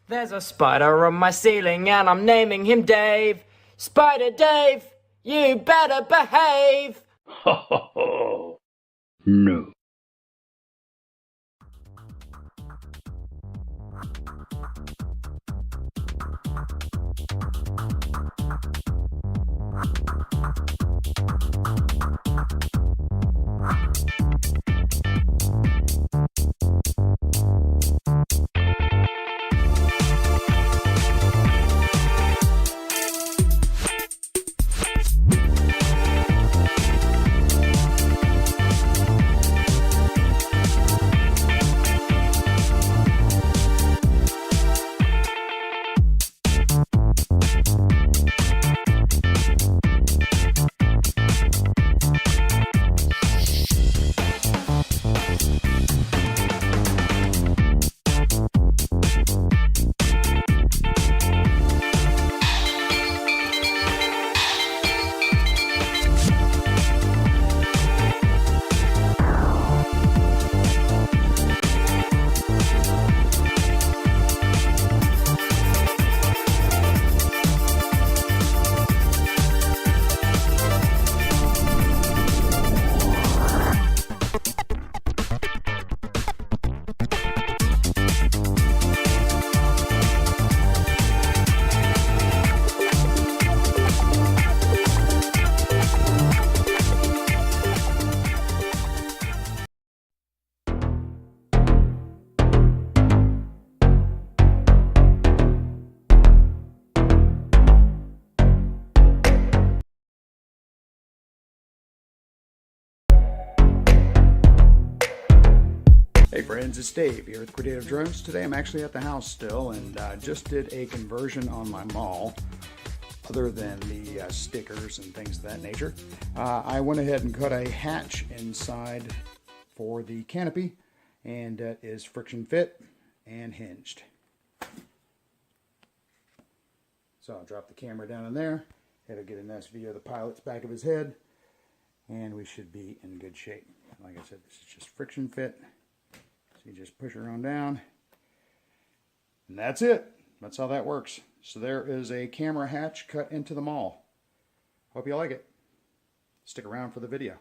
There's a spider on my ceiling and I'm naming him Dave. Spider Dave, you better behave. Ho ho ho. No. Hey friends, it's Dave here with Creative Drones. Today I'm actually at the house still and just did a conversion on my mall. Other than the stickers and things of that nature, I went ahead and cut a hatch inside for the canopy, and it is friction fit and hinged. So I'll drop the camera down in there. It'll get a nice view of the pilot's back of his head, and we should be in good shape. Like I said, this is just friction fit. So you just push her on down, and that's it. That's how that works. So there is a camera hatch cut into the mall. Hope you like it. Stick around for the video.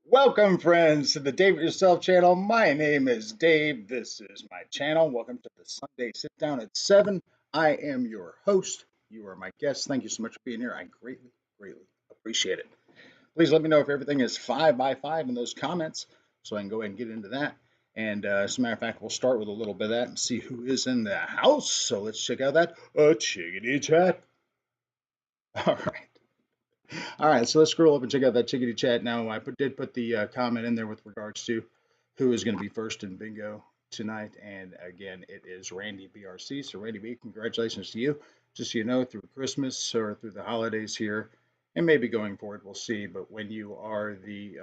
Welcome, friends, to the Dave It Yourself channel. My name is Dave. This is my channel. Welcome to the Sunday Sit Down at 7. I am your host. You are my guest. Thank you so much for being here. I greatly, greatly appreciate it. Please let me know if everything is 5 by 5 in those comments so I can go ahead and get into that. And as a matter of fact, we'll start with a little bit of that and see who is in the house. So let's check out that chickadee chat. All right. All right, so let's scroll up and check out that chickadee chat. Now, I did put the comment in there with regards to who is going to be first in bingo tonight. And again, it is Randy BRC. So, Randy B, congratulations to you. Just so you know, through Christmas or through the holidays here, and maybe going forward, we'll see. But when you are the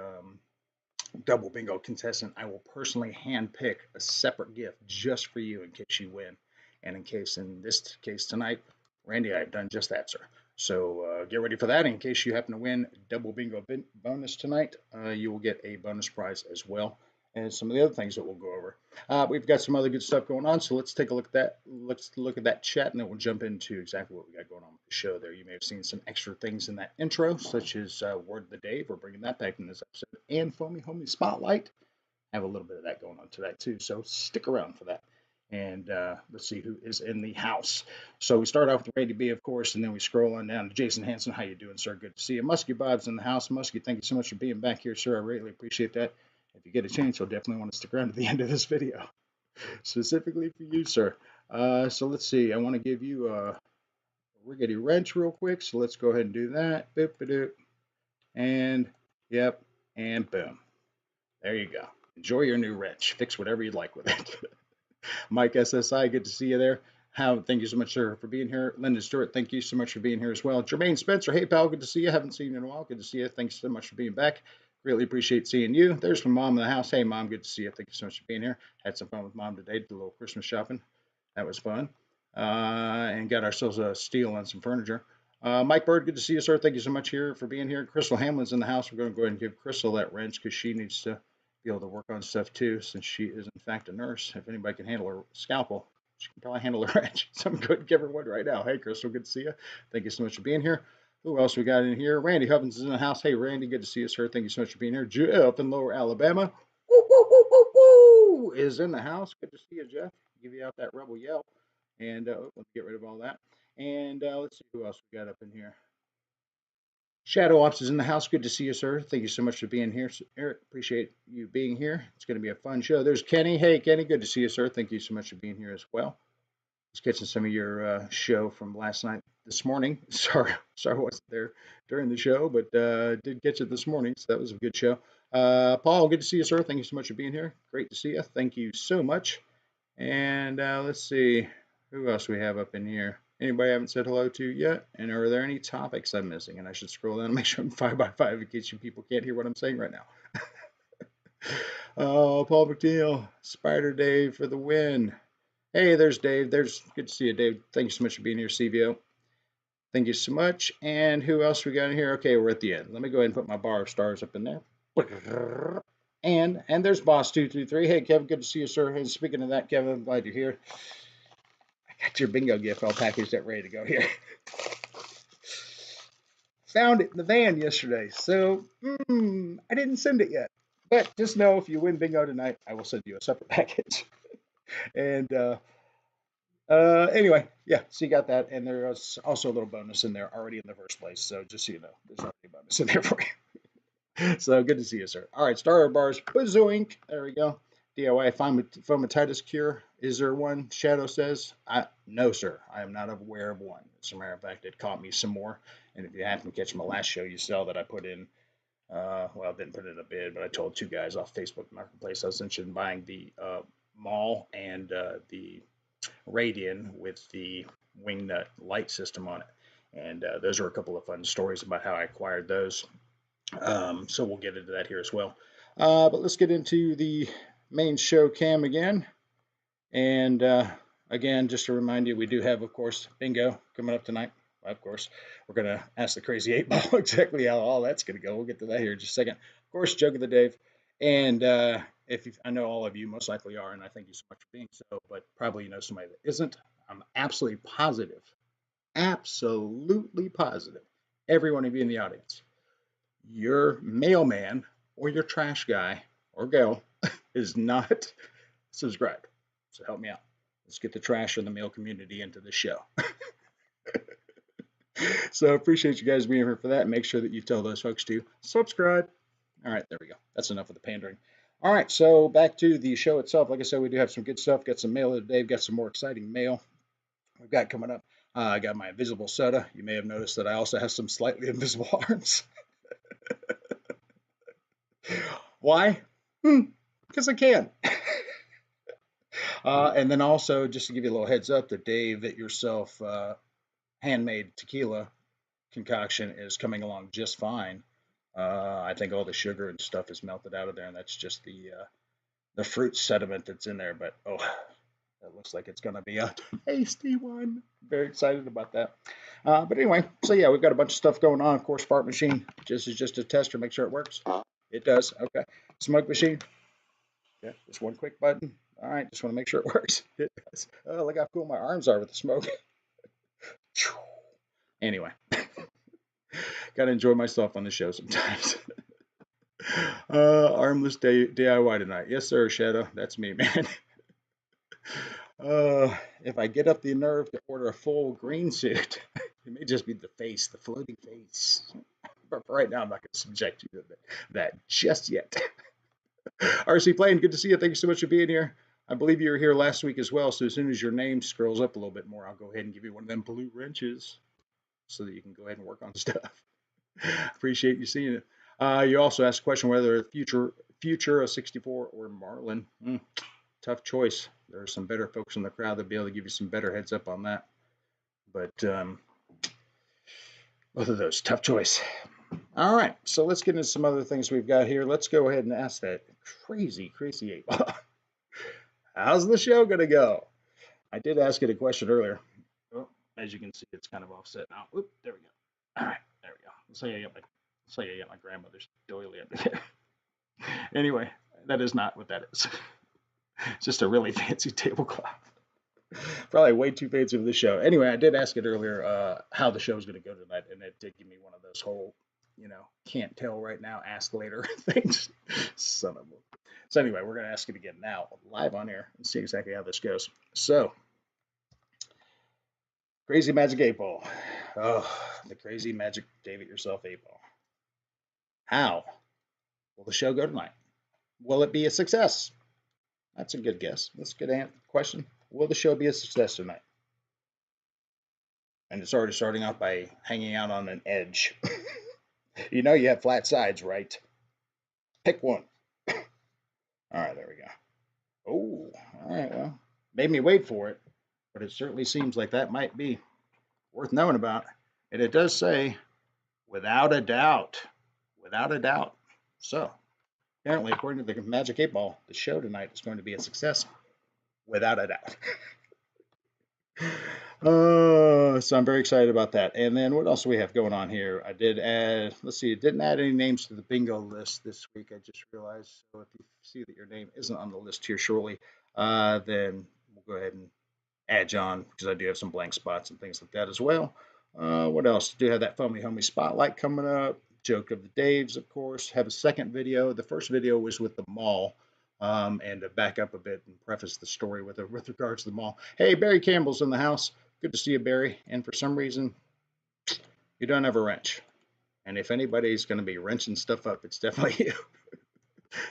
double bingo contestant, I will personally handpick a separate gift just for you in case you win. And in case, in this case tonight, Randy, I've done just that, sir. So get ready for that. In case you happen to win double bingo bonus tonight, you will get a bonus prize as well. And some of the other things that we'll go over. We've got some other good stuff going on, so let's take a look at that. Let's look at that chat, and then we'll jump into exactly what we got going on with the show there. You may have seen some extra things in that intro, such as Word of the Day. We're bringing that back in this episode. And Foamy Homie Spotlight. Have a little bit of that going on tonight, too, so stick around for that. And let's see who is in the house. So we start off with Randy B, of course, and then we scroll on down to Jason Hanson. How you doing, sir? Good to see you. Muskie Bob's in the house. Muskie, thank you so much for being back here, sir. I really appreciate that. If you get a chance, you'll definitely want to stick around to the end of this video, specifically for you, sir. So let's see. I want to give you a riggedy wrench real quick. So let's go ahead and do that. Boop-a-doop. And, yep, and boom. There you go. Enjoy your new wrench. Fix whatever you'd like with it. Mike SSI, good to see you there. Howard, thank you so much, sir, for being here. Lyndon Stewart, thank you so much for being here as well. Jermaine Spencer, hey, pal, good to see you. Haven't seen you in a while. Good to see you. Thanks so much for being back. Really appreciate seeing you. There's my mom in the house. Hey, Mom, good to see you. Thank you so much for being here. Had some fun with Mom today. Did a little Christmas shopping. That was fun. And got ourselves a steal on some furniture. Mike Bird, good to see you, sir. Thank you so much here for being here. Crystal Hamlin's in the house. We're going to go ahead and give Crystal that wrench because she needs to be able to work on stuff too, since she is in fact a nurse. If anybody can handle her scalpel, she can probably handle her wrench. So I'm going to give her one right now. Hey, Crystal, good to see you. Thank you so much for being here. Who else we got in here? Randy Hubbins is in the house. Hey, Randy, good to see you, sir. Thank you so much for being here. Jeff in Lower Alabama is in the house. Good to see you, Jeff. Give you out that rebel yell. And let's get rid of all that. And let's see who else we got up in here. Shadow Ops is in the house. Good to see you, sir. Thank you so much for being here, Eric. Appreciate you being here. It's going to be a fun show. There's Kenny. Hey, Kenny. Good to see you, sir. Thank you so much for being here as well. Just catching some of your show from last night, this morning. Sorry, I wasn't there during the show, but did catch it this morning, so that was a good show. Paul, good to see you, sir. Thank you so much for being here. Great to see you. Thank you so much. And let's see who else we have up in here. Anybody I haven't said hello to yet? And are there any topics I'm missing? And I should scroll down and make sure I'm 5x5 in case you people can't hear what I'm saying right now. Oh, Paul McNeil, Spider Dave for the win. Hey, there's Dave. There's good to see you, Dave. Thank you so much for being here, CVO. Thank you so much. And who else we got in here? Okay, we're at the end. Let me go ahead and put my bar of stars up in there. And there's Boss223. Hey, Kevin, good to see you, sir. And speaking of that, Kevin, I'm glad you're here. I got your bingo gift all packaged up, ready to go here. Found it in the van yesterday, so I didn't send it yet. But just know if you win bingo tonight, I will send you a separate package. And anyway, yeah, so you got that. And there's also a little bonus in there already in the first place. So just so you know, there's already a bonus in there for you. So good to see you, sir. All right, starter bars, bazoink. There we go. DIY foamatitis cure. Is there one? Shadow says, no, sir. I am not aware of one. As a matter of fact, it caught me some more. And if you happen to catch my last show, you saw that I put in, well, I didn't put in a bid, but I told two guys off Facebook Marketplace I was interested in buying the Maul and the Radian with the wing nut light system on it. And those are a couple of fun stories about how I acquired those. So we'll get into that here as well. But let's get into the main show cam again. And again, just to remind you, we do have, of course, bingo coming up tonight. Of course, we're going to ask the crazy 8-ball exactly how all that's going to go. We'll get to that here in just a second. Of course, Joke of the Dave. And I know all of you most likely are, and I thank you so much for being so, but probably you know somebody that isn't. I'm absolutely positive, every one of you in the audience, your mailman or your trash guy or girl is not subscribed. So help me out. Let's get the trash and the mail community into the show. So I appreciate you guys being here for that. Make sure that you tell those folks to subscribe. All right, there we go. That's enough of the pandering. All right, so back to the show itself. Like I said, we do have some good stuff. Got some mail today. Got some more exciting mail we've got coming up. I got my invisible soda. You may have noticed that I also have some slightly invisible arms. Why? because I can. And then also, just to give you a little heads up, the Dave It Yourself handmade tequila concoction is coming along just fine. I think all the sugar and stuff is melted out of there, and that's just the fruit sediment that's in there. But oh, that looks like it's going to be a tasty one. Very excited about that. But anyway, so yeah, we've got a bunch of stuff going on. Of course, fart machine just is just a tester, make sure it works. It does. Okay. Smoke machine. Yeah, just one quick button. All right, just want to make sure it works. It does. Oh, look how cool my arms are with the smoke. Anyway, gotta enjoy myself on the show sometimes. Armless DIY tonight. Yes, sir, Shadow. That's me, man. If I get up the nerve to order a full green suit, it may just be the face, the floating face. But for right now, I'm not going to subject you to that just yet. RC Plane, good to see you. Thank you so much for being here. I believe you were here last week as well. So as soon as your name scrolls up a little bit more, I'll go ahead and give you one of them blue wrenches so that you can go ahead and work on stuff. Appreciate you seeing it. You also asked a question whether future a 64 or Marlin. Tough choice. There are some better folks in the crowd that'll be able to give you some better heads up on that. But both of those, tough choice. All right, so let's get into some other things we've got here. Let's go ahead and ask that crazy 8-ball. How's the show going to go? I did ask it a question earlier. Oh, as you can see, it's kind of offset now. Oop, there we go. All right, there we go. Let's say I got my grandmother's doily up there. Anyway, that is not what that is. It's just a really fancy tablecloth. Probably way too fancy for the show. Anyway, I did ask it earlier how the show is going to go tonight, and it did give me one of those whole, can't tell right now, ask later things. Son of a. So anyway, we're going to ask it again now, live on air, and see exactly how this goes. So, Crazy Magic 8-ball. Oh, the Crazy Magic Dave It Yourself 8-ball. How will the show go tonight? Will it be a success? That's a good guess. That's a good question. Will the show be a success tonight? And it's already starting off by hanging out on an edge. You know you have flat sides, right? Pick one. All right, there we go. Oh, all right, well, made me wait for it, but it certainly seems like that might be worth knowing about. And it does say, without a doubt. Without a doubt. So, apparently, according to the Magic 8-ball, the show tonight is going to be a success. Without a doubt. So I'm very excited about that. And then what else do we have going on here? I did add, let's see, didn't add any names to the bingo list this week. I just realized. So if you see that your name isn't on the list here shortly, then we'll go ahead and add you on because I do have some blank spots and things like that as well. What else? Do have that Foamy Homie Spotlight coming up. Joke of the Daves, of course. Have a second video. The first video was with the mall. And to back up a bit and preface the story with regards to the mall. Hey, Barry Campbell's in the house. Good to see you, Barry. And for some reason, you don't have a wrench. And if anybody's going to be wrenching stuff up, it's definitely you.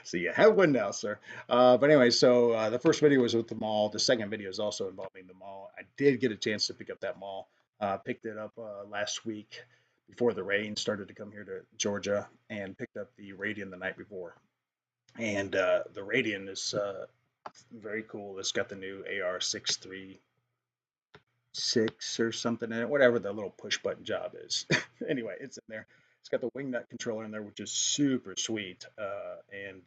So you have one now, sir. But anyway, so the first video was with the mall. The second video is also involving the mall. I did get a chance to pick up that mall. Picked it up last week before the rain started to come here to Georgia, and picked up the Radian the night before. And the Radian is very cool. It's got the new AR-636 or something in it, whatever the little push button job is. Anyway, it's in there. It's got the wing nut controller in there, which is super sweet. And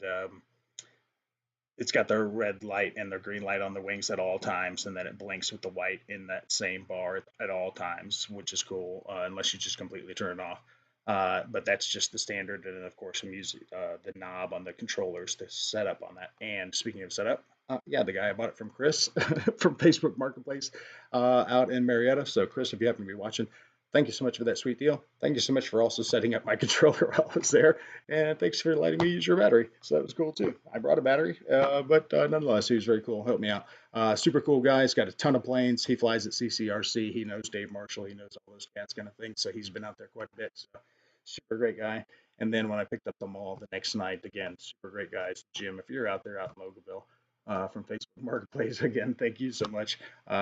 it's got the red light and the green light on the wings at all times, and then it blinks with the white in that same bar at all times, which is cool, unless you just completely turn it off. But that's just the standard, and then of course I'm using the knob on the controllers to set up on that. And speaking of setup, yeah, the guy I bought it from, Chris, from Facebook Marketplace out in Marietta. So Chris, if you happen to be watching, thank you so much for that sweet deal. Thank you so much for also setting up my controller while I was there, and thanks for letting me use your battery. So that was cool too. I brought a battery, but nonetheless, he was very cool. Helped me out. Super cool guy. He's got a ton of planes. He flies at CCRC. He knows Dave Marshall. He knows all those cats kind of things. So he's been out there quite a bit. So super great guy. And then when I picked up the mall the next night, again, super great guys. Jim, if you're out there out in Loganville, from Facebook Marketplace, again, thank you so much.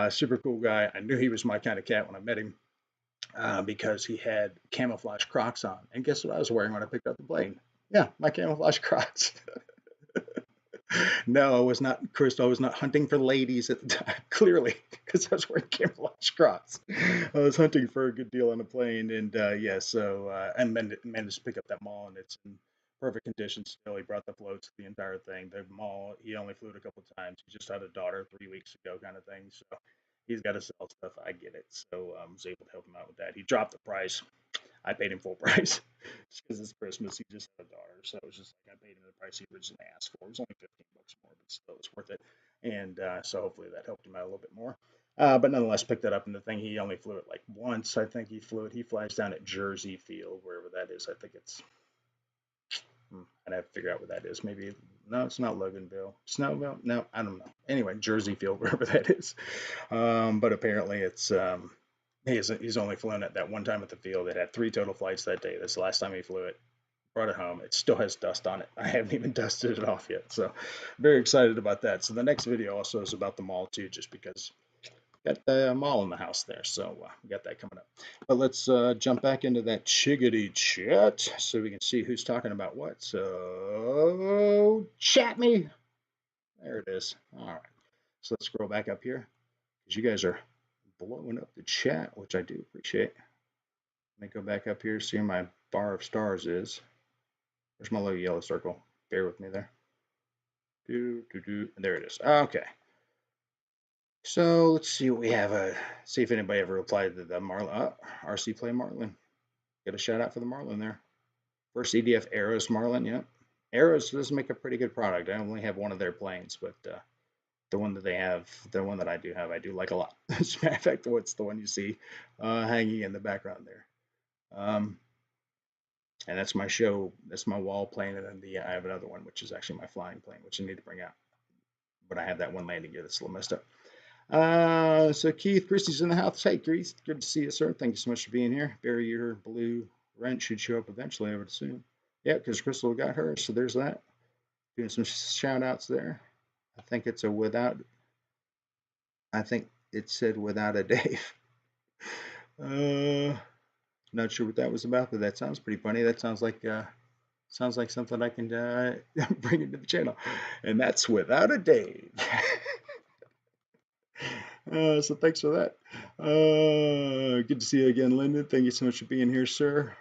Super cool guy. I knew he was my kind of cat when I met him. Because he had camouflage Crocs on. And guess what I was wearing when I picked up the plane? Yeah, my camouflage Crocs. No, I was not, Crystal. I was not hunting for ladies at the time, clearly, because I was wearing camouflage crops. I was hunting for a good deal on a plane, and yeah, so and managed to pick up that mall, and it's in perfect condition still. He brought the floats, the entire thing. The mall, he only flew it a couple of times. He just had a daughter 3 weeks ago, kind of thing. So he's got to sell stuff. I get it. So I was able to help him out with that. He dropped the price. I paid him full price just because it's Christmas. He just had a daughter, so it was just like I paid him the price he originally asked for. It was only $15 more, but still, it's worth it. And so hopefully that helped him out a little bit more. But nonetheless, picked that up. And the thing, he only flew it like once. I think he flew it. He flies down at Jersey Field, wherever that is. I think it's. I'd have to figure out where that is. Maybe no, it's not Loganville, Snowville. No, I don't know. Anyway, Jersey Field, wherever that is. But apparently, it's. He's only flown it that one time at the field. It had 3 total flights that day. That's the last time he flew it. Brought it home. It still has dust on it. I haven't even dusted it off yet. So very excited about that. So the next video also is about the mall too, just because got the mall in the house there. So we got that coming up. But let's jump back into that chiggity chat so we can see who's talking about what. So chat me. There it is. All right. So let's scroll back up here because you guys are blowing up the chat, which I do appreciate. Let me go back up here, see where my bar of stars is. There's my little yellow circle. Bear with me there. There it is. Okay. So let's see what we have. See if anybody ever replied to the Marlin. RC Play Marlin. Get a shout out for the Marlin there. First EDF Arrows Marlin. Yep. Arrows does make a pretty good product. I only have one of their planes, but the one that they have, the one that I do have, I do like a lot. As a matter of fact, what's the one you see hanging in the background there? And that's my show. That's my wall plane, and then I have another one, which is actually my flying plane, which I need to bring out. But I have that one landing gear that's a little messed up. So Keith Christie's in the house. Hey, Keith, good to see you, sir. Thank you so much for being here. Barry, your blue wrench should show up eventually, I would assume. Yeah, because Crystal got hers, so there's that. Doing some shout outs there. I think it's a without. I think it said without a Dave. Not sure what that was about, but that sounds pretty funny. That sounds like something I can bring into the channel, and that's without a Dave. So thanks for that. Good to see you again, Lyndon. Thank you so much for being here, sir.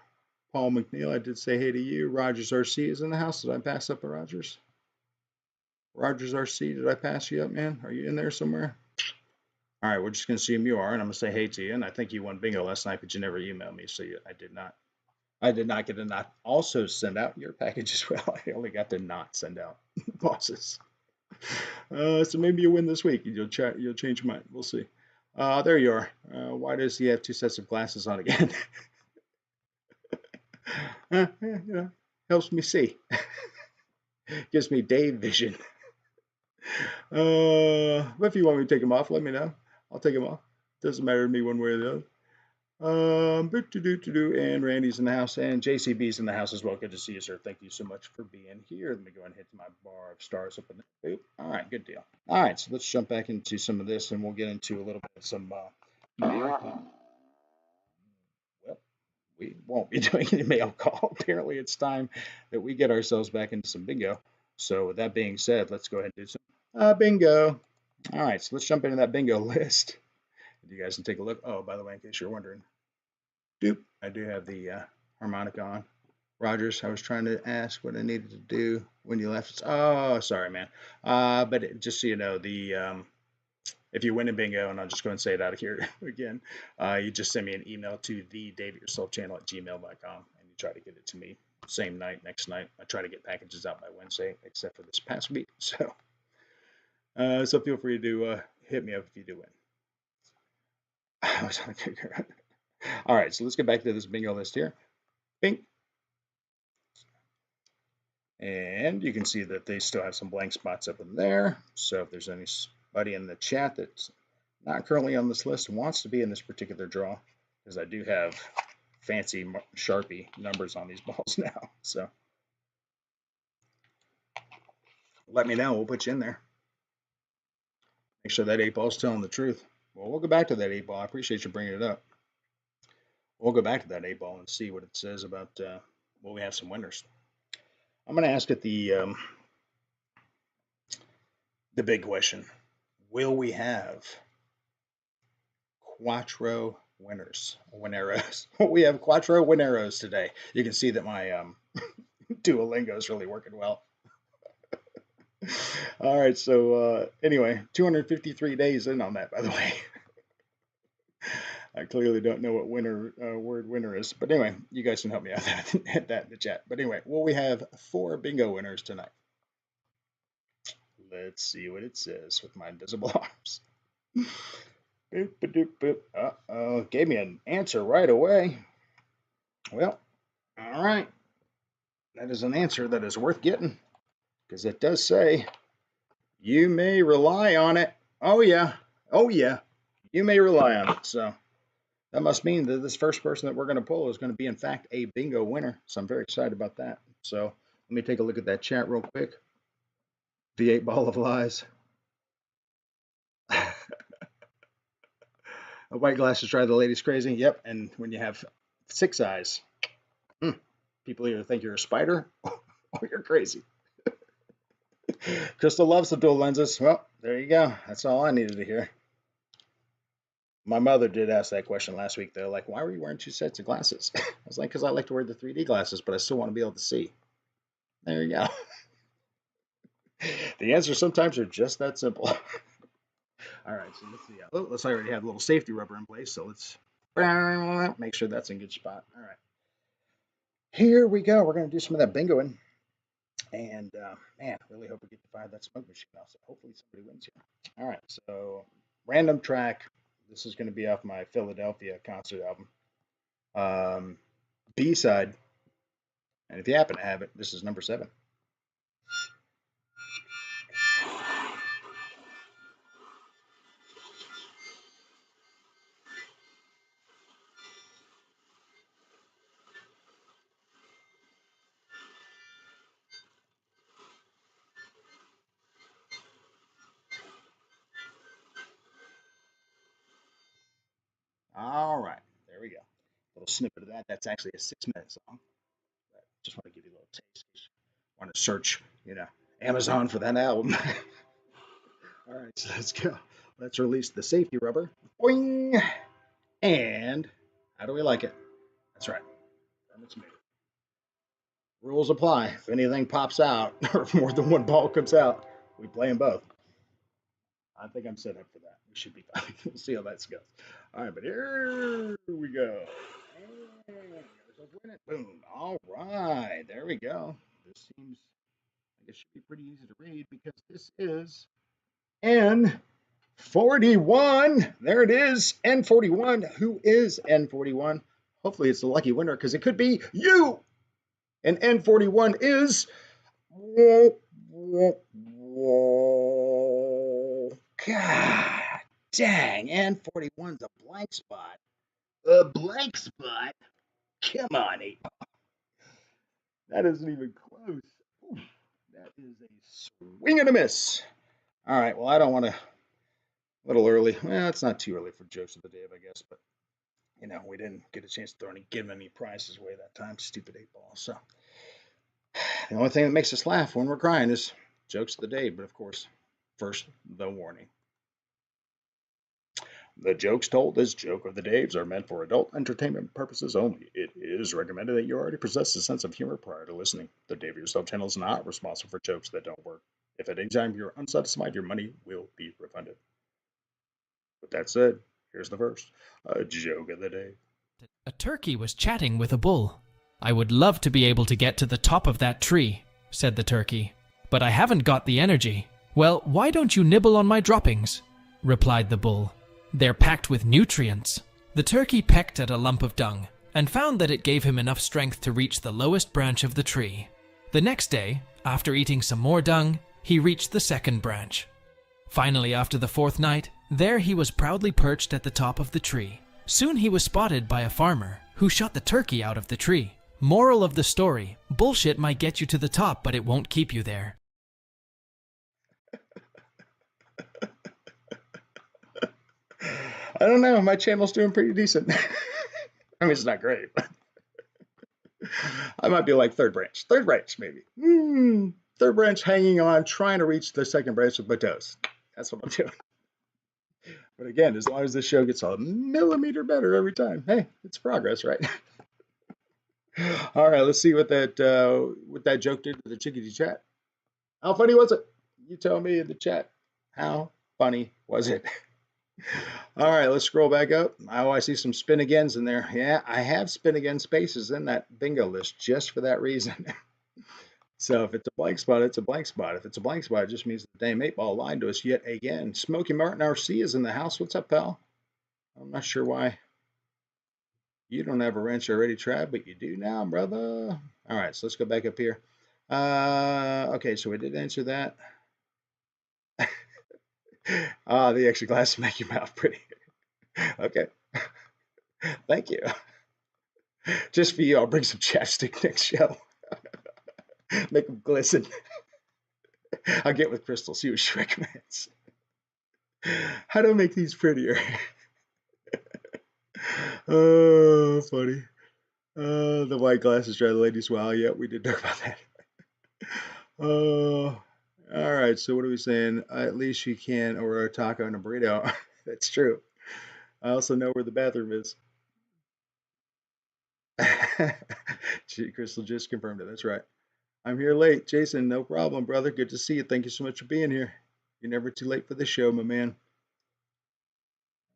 Paul McNeil, I did say hey to you. Rogers RC is in the house. Did I pass up a Rogers? Rogers RC, did I pass you up, man? Are you in there somewhere? All right, we're just going to assume you are, and I'm going to say hey to you. And I think you won bingo last night, but you never emailed me, so I did not. I did not get to not also send out your package as well. I only got to not send out bosses. So maybe you win this week. You'll change your mind. We'll see. There you are. Why does he have 2 sets of glasses on again? Helps me see. Gives me Dave vision. But if you want me to take them off, let me know. I'll take them off. Doesn't matter to me one way or the other. And Randy's in the house, and JCB's in the house as well. Good to see you, sir. Thank you so much for being here. Let me go ahead and hit my bar of stars up in the boop. All right, good deal. All right, so let's jump back into some of this, and we'll get into a little bit of some well, we won't be doing any mail call. Apparently, it's time that we get ourselves back into some bingo. So with that being said, let's go ahead and do some bingo. All right, so let's jump into that bingo list. You guys can take a look. Oh, by the way, in case you're wondering, I do have the harmonica on. Rogers, I was trying to ask what I needed to do when you left. Oh, sorry, man. But just so you know, if you win a bingo, and I'll just go and say it out of here again, you just send me an email to thedaveityourselfchannel@gmail.com, and you try to get it to me same night, next night. I try to get packages out by Wednesday, except for this past week. So feel free to hit me up if you do win. All right, so let's get back to this bingo list here. Bing. And you can see that they still have some blank spots up in there. So if there's anybody in the chat that's not currently on this list and wants to be in this particular draw, because I do have fancy Sharpie numbers on these balls now. So let me know. We'll put you in there. Make sure that 8-ball's telling the truth. Well, we'll go back to that 8-ball. I appreciate you bringing it up. We'll go back to that 8-ball and see what it says about we have some winners. I'm going to ask at the the big question, will we have Quattro Wineros? We have Quattro Wineros today. You can see that my Duolingo is really working well. All right, so anyway, 253 days in on that, by the way. I clearly don't know what word winner is, but anyway, you guys can help me out at that in the chat. But anyway, well, we have 4 bingo winners tonight. Let's see what it says with my invisible arms. Boop, boop, boop. Uh-oh, gave me an answer right away. Well, all right. That is an answer that is worth getting, because it does say you may rely on it. Oh, yeah. Oh, yeah. You may rely on it. So that must mean that this first person that we're going to pull is going to be, in fact, a bingo winner. So I'm very excited about that. So let me take a look at that chat real quick. The 8 ball of lies. A white glasses drive the ladies crazy. Yep. And when you have 6 eyes, people either think you're a spider or you're crazy. Crystal loves the dual lenses. Well, there you go. That's all I needed to hear. My mother did ask that question last week. They're like, why were you wearing 2 sets of glasses? I was like, because I like to wear the 3D glasses, but I still want to be able to see. There you go. The answers sometimes are just that simple. All right, so let's see. Oh, let's already have a little safety rubber in place, so let's make sure that's in good spot. All right. Here we go. We're going to do some of that bingoing. And, man, really hope we get to fire that smoke machine now, so hopefully somebody wins here. All right, so random track. This is going to be off my Philadelphia concert album. B-side. And if you happen to have it, this is number 7. All right, there we go. A little snippet of that. That's actually a 6-minute song. Just want to give you a little taste. Want to search, Amazon for that album. All right, so let's go. Let's release the safety rubber. Boing! And how do we like it? That's right. Permits made. Rules apply. If anything pops out or if more than 1 ball comes out, we play them both. I think I'm set up for that. We should be fine. We'll see how that goes. All right, but here we go. And boom. All right, there we go. This seems like it should be pretty easy to read because this is N41. There it is, N41. Who is N41? Hopefully it's the lucky winner because it could be you. And N41 is... God dang, N41's a blank spot. A blank spot? Come on, 8 ball. That isn't even close. Oof, that is a swing and a miss. All right, well, I don't want to... A little early. Well, it's not too early for jokes of the day, I guess, but, we didn't get a chance to give any prizes away that time. Stupid 8 ball. So, the only thing that makes us laugh when we're crying is jokes of the day, but of course, first, the warning. The jokes told as Joke of the Daves are meant for adult entertainment purposes only. It is recommended that you already possess a sense of humor prior to listening. The Dave Yourself channel is not responsible for jokes that don't work. If at any time you're unsatisfied, your money will be refunded. With that said, here's the first joke of the day. A turkey was chatting with a bull. "I would love to be able to get to the top of that tree," said the turkey, "but I haven't got the energy." "Well, why don't you nibble on my droppings?" replied the bull. "They're packed with nutrients." The turkey pecked at a lump of dung and found that it gave him enough strength to reach the lowest branch of the tree. The next day, after eating some more dung, he reached the second branch. Finally, after the 4th night, there he was proudly perched at the top of the tree. Soon he was spotted by a farmer, who shot the turkey out of the tree. Moral of the story: bullshit might get you to the top, but it won't keep you there. I don't know. My channel's doing pretty decent. I mean, it's not great, but I might be like third branch maybe. Third branch hanging on, trying to reach the second branch with my toes. That's what I'm doing. But again, as long as this show gets a millimeter better every time, hey, it's progress, right? All right, let's see what that joke did to the chickadee chat. How funny was it? You tell me in the chat. How funny was it? All right, let's scroll back up. Oh, I see some spin agains in there. Yeah, I have spin again spaces in that bingo list just for that reason. So if it's a blank spot, it's a blank spot. If it's a blank spot, it just means the Dame 8 Ball lied to us yet again. Smokey Martin RC is in the house. What's up, pal? I'm not sure why you don't have a wrench already, Trav, but you do now, brother. All right, so let's go back up here. Okay, so we did answer that. The extra glasses make your mouth pretty. Okay. Thank you. Just for you, I'll bring some chapstick next show. Make them glisten. I'll get with Crystal, see what she recommends. How do I make these prettier? Oh, funny. The white glasses drive the ladies wild. Yeah, we did talk about that. Oh, all right. So what are we saying? At least you can order a taco and a burrito. That's true. I also know where the bathroom is. Crystal just confirmed it. That's right. I'm here late. Jason, no problem, brother. Good to see you. Thank you so much for being here. You're never too late for the show, my man.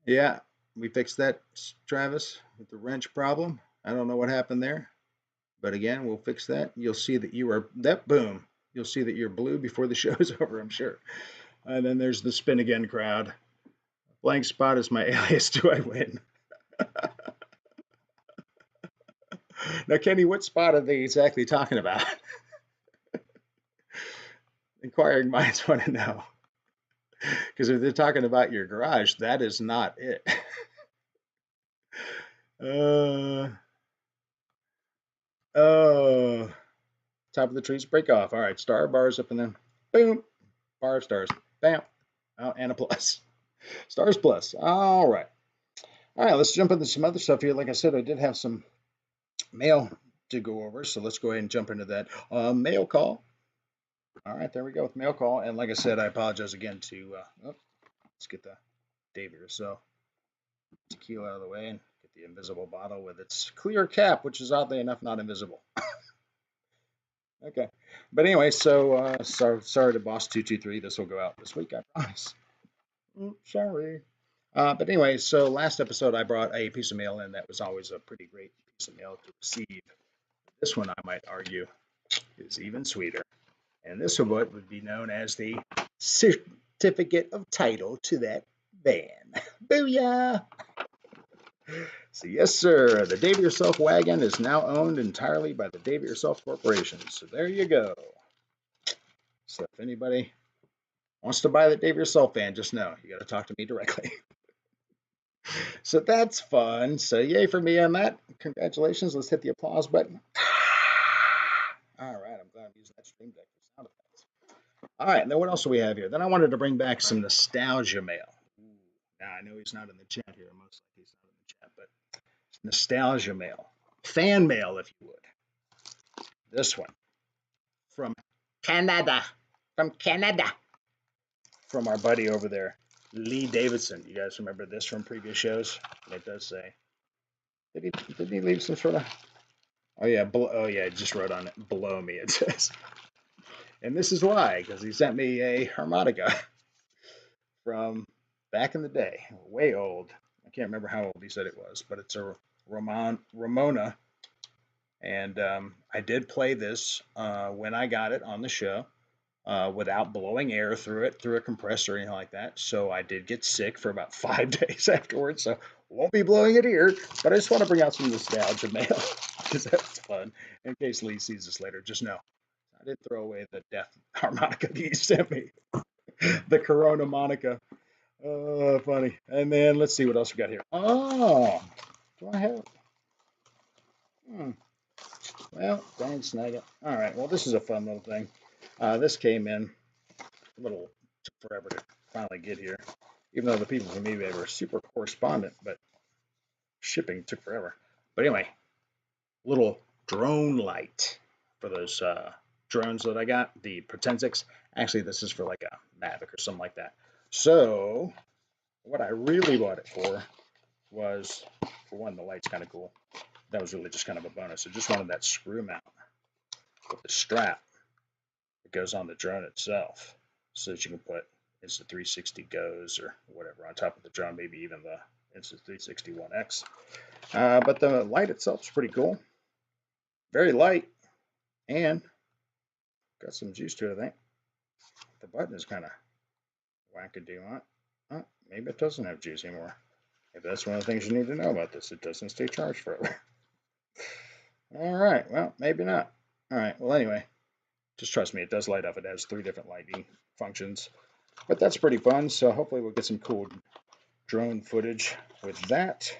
Yeah, we fixed that, Travis, with the wrench problem. I don't know what happened there. But again, we'll fix that. You'll see that you are, that boom, you'll see that you're blue before the show is over, I'm sure. And then there's the spin again crowd. Blank spot is my alias. Do I win? Now, Kenny, what spot are they exactly talking about? Inquiring minds want to know. Because if they're talking about your garage, that is not it. Oh, top of the trees break off. All right, star bars up and then boom, bar of stars. Bam. Oh, and a plus. Stars plus. All right. All right, let's jump into some other stuff here. Like I said, I did have some mail to go over, so let's go ahead and jump into that. Mail call. All right, there we go with mail call. And like I said, I apologize again to, let's get the David Rousseau tequila out of the way and get the invisible bottle with its clear cap, which is oddly enough not invisible. Okay. But anyway, so sorry to Boss 223. This will go out this week, I promise. Sorry. But anyway, so last episode I brought a piece of mail in that was always a pretty great piece of mail to receive. This one, I might argue, is even sweeter. And this would be known as the certificate of title to that van. Booyah! So yes, sir, the Dave Yourself wagon is now owned entirely by the Dave Yourself Corporation. So there you go. So if anybody wants to buy the Dave Yourself van, just know you got to talk to me directly. So that's fun. So yay for me on that. Congratulations. Let's hit the applause button. All right, I'm glad I'm using that Stream Deck for sound effects. All right, and then what else do we have here? Then I wanted to bring back some nostalgia mail. Now I know he's not in the chat here. Most likely he's not in the chat, but nostalgia mail, fan mail, if you would. This one from Canada, from our buddy over there, Lee Davidson. You guys remember this from previous shows? It does say. Did he leave some sort of? Oh yeah, it just wrote on it below me. It says, and this is why, because he sent me a harmonica from back in the day, way old. I can't remember how old he said it was, but it's a Ramona. And I did play this when I got it on the show without blowing air through it, through a compressor or anything like that. So I did get sick for about 5 days afterwards. So won't be blowing it here. But I just want to bring out some nostalgia mail because that's fun. In case Lee sees this later, just know I did throw away the death harmonica that he sent me. The Corona Monica. Oh, funny. And then let's see what else we got here. Oh, do I have? Well, dang snag it. All right. Well, this is a fun little thing. This came in a little, took forever to finally get here. Even though the people from eBay were super correspondent, but shipping took forever. But anyway, little drone light for those drones that I got, the Potensics. Actually, this is for like a Mavic or something like that. So what I really bought it for was, for one, the light's kind of cool. That was really just kind of a bonus. I just wanted that screw mount with the strap that goes on the drone itself, so that you can put Insta360 Goes or whatever on top of the drone, maybe even the Insta360 One X. But the light itself is pretty cool. Very light and got some juice to it, I think. The button is kind of wackadoo on it. Oh, maybe it doesn't have juice anymore. Maybe that's one of the things you need to know about this. It doesn't stay charged forever. All right, well, maybe not. All right, well, anyway, just trust me, it does light up. It has 3 different lighting functions. But that's pretty fun, so hopefully we'll get some cool drone footage with that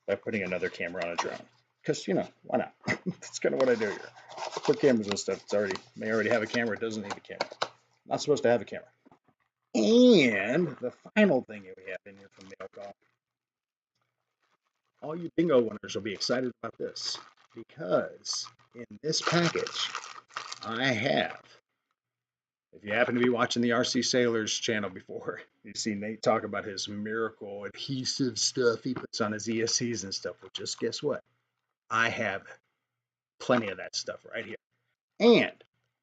by putting another camera on a drone. Because, you know, why not? That's kind of what I do here. Put cameras and stuff. May already have a camera. It doesn't need a camera. Not supposed to have a camera. And the final thing that we have in here from Mail Call. All you bingo winners will be excited about this. Because in this package, I have, if you happen to be watching the RC Sailors channel before, you've seen Nate talk about his miracle adhesive stuff he puts on his ESCs and stuff. Well, just guess what? I have plenty of that stuff right here. And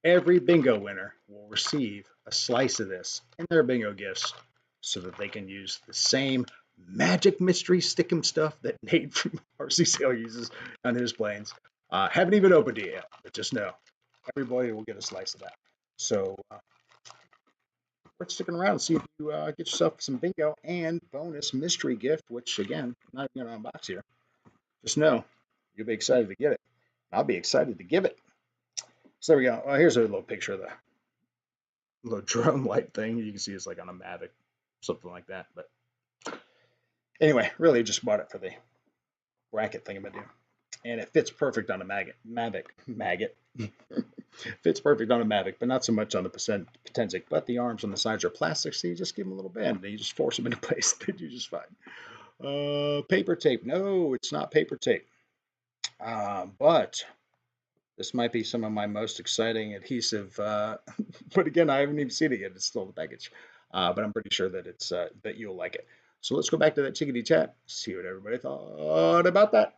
every bingo winner will receive a slice of this in their bingo gifts so that they can use the same magic mystery stickum stuff that Nate from RC Sailor uses on his planes. Haven't even opened it yet, but just know everybody will get a slice of that. So worth sticking around and see if you get yourself some bingo and bonus mystery gift, which again, I'm not even going to unbox here. Just know you'll be excited to get it. I'll be excited to give it. So there we go. Well, here's a little picture of the little drone light thing. You can see it's like on a Mavic, something like that. But anyway, really just bought it for the bracket thing I'm gonna do. And it fits perfect on a Mavic. Fits perfect on a Mavic, but not so much on the Potensic. But the arms on the sides are plastic, so you just give them a little bend and you just force them into place. They do just fine. Paper tape. No, it's not paper tape. But this might be some of my most exciting adhesive. But again, I haven't even seen it yet. It's still in the package. But I'm pretty sure that it's that you'll like it. So let's go back to that chickadee chat. See what everybody thought about that.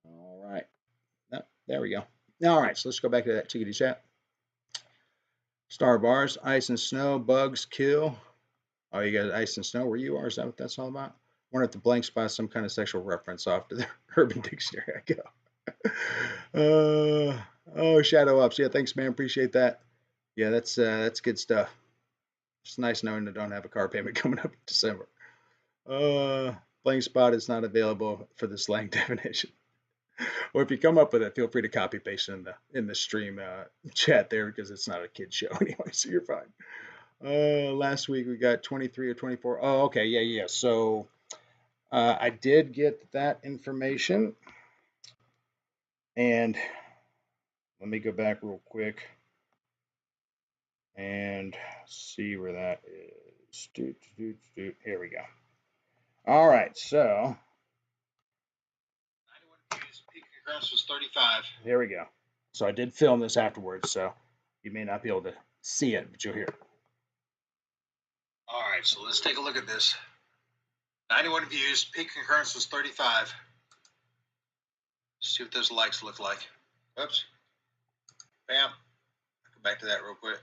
All right. There we go. All right, so let's go back to that chickadee chat. Star bars, ice and snow, bugs, kill. Oh, you got ice and snow where you are? Is that what that's all about? Wonder if the blank spot is some kind of sexual reference off to the Urban Dictionary. I go. Oh, Shadow Ups. Yeah, thanks, man. Appreciate that. Yeah, that's good stuff. It's nice knowing I don't have a car payment coming up in December. Blank spot is not available for the slang definition. Or if you come up with it, feel free to copy paste it in the stream chat there because it's not a kid show anyway, so you're fine. Last week we got 23 or 24. Oh, okay, yeah. So I did get that information, and let me go back real quick and see where that is. Here we go. All right, so. Peak concurrence was 35. There we go. So I did film this afterwards, so you may not be able to see it, but you'll hear it. All right, so let's take a look at this. 91 views, peak concurrence was 35. Let's see what those likes look like. Oops. Bam. Go back to that real quick.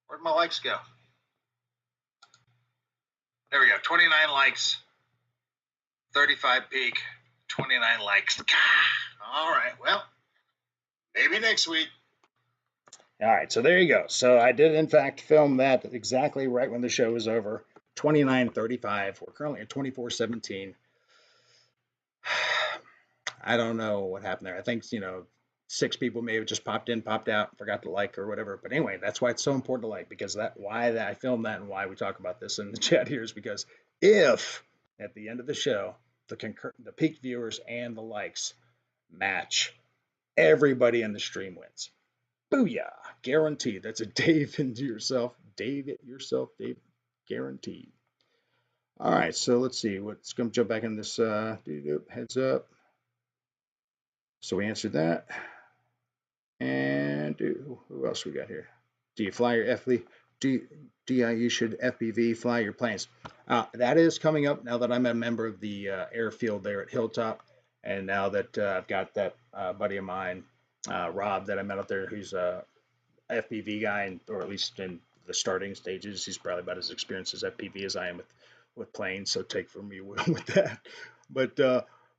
Where'd my likes go? There we go. 29 likes. 35 peak. 29 likes. All right. Well, maybe next week. All right. So there you go. So I did, in fact, film that exactly right when the show was over. 29:35. We're currently at 24:17. I don't know what happened there. I think, 6 people may have just popped in, popped out, forgot to like or whatever. But anyway, that's why it's so important to like, because I filmed that and why we talk about this in the chat here is because if at the end of the show, the peak viewers and the likes match, everybody in the stream wins. Booyah! Guaranteed. That's a Dave into yourself. Dave it yourself, Dave. Guaranteed. All right, so let's see. Let's go jump back in this heads up. So we answered that. And who else we got here? Do you fly your FV? You should FPV fly your planes. That is coming up now that I'm a member of the airfield there at Hilltop, and now that I've got that buddy of mine, Rob, that I met out there, who's a FPV guy, or at least in the starting stages, he's probably about as experienced as FPV as I am with planes. So take from me with that. But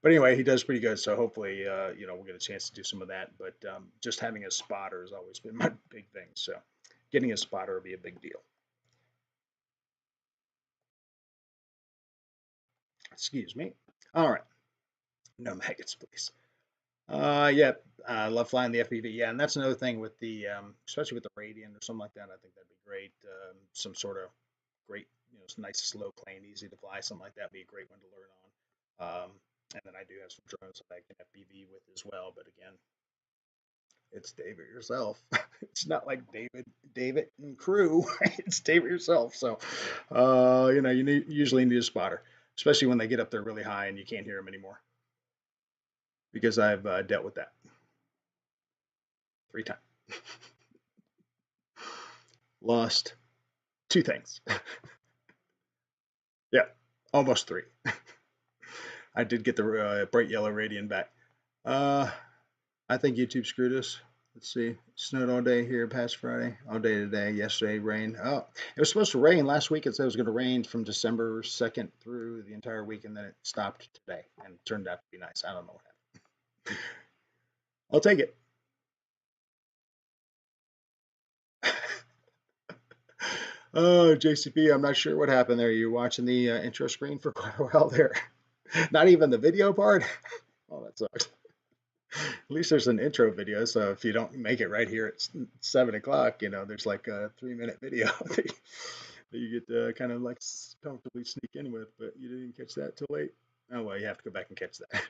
anyway, he does pretty good. So hopefully, we'll get a chance to do some of that. But just having a spotter has always been my big thing. So getting a spotter will be a big deal. Excuse me. All right. No maggots, please. Yeah, I love flying the FPV. Yeah, and that's another thing with the, especially with the Radiant or something like that. I think that'd be great. Some sort of great, nice slow plane, easy to fly, something like that would be a great one to learn on. And then I do have some drones that I can FPV with as well. But again, it's David yourself. It's not like David and crew. It's David yourself. So, you usually need a spotter, especially when they get up there really high and you can't hear them anymore. Because I've dealt with that 3 times. Lost 2 things. Yeah, almost 3. I did get the bright yellow Radiant back. I think YouTube screwed us. Let's see. It snowed all day here past Friday. All day today. Yesterday, rain. Oh, it was supposed to rain last week. It said it was going to rain from December 2nd through the entire week, and then it stopped today, and it turned out to be nice. I don't know what happened. I'll take it. Oh, JCP, I'm not sure what happened there. You're watching the intro screen for quite a while there. Not even the video part. Oh, that sucks. At least there's an intro video, so if you don't make it right here at 7 o'clock, there's like a 3-minute video that you get to kind of like comfortably sneak in with, but you didn't catch that till late. Oh, well, you have to go back and catch that.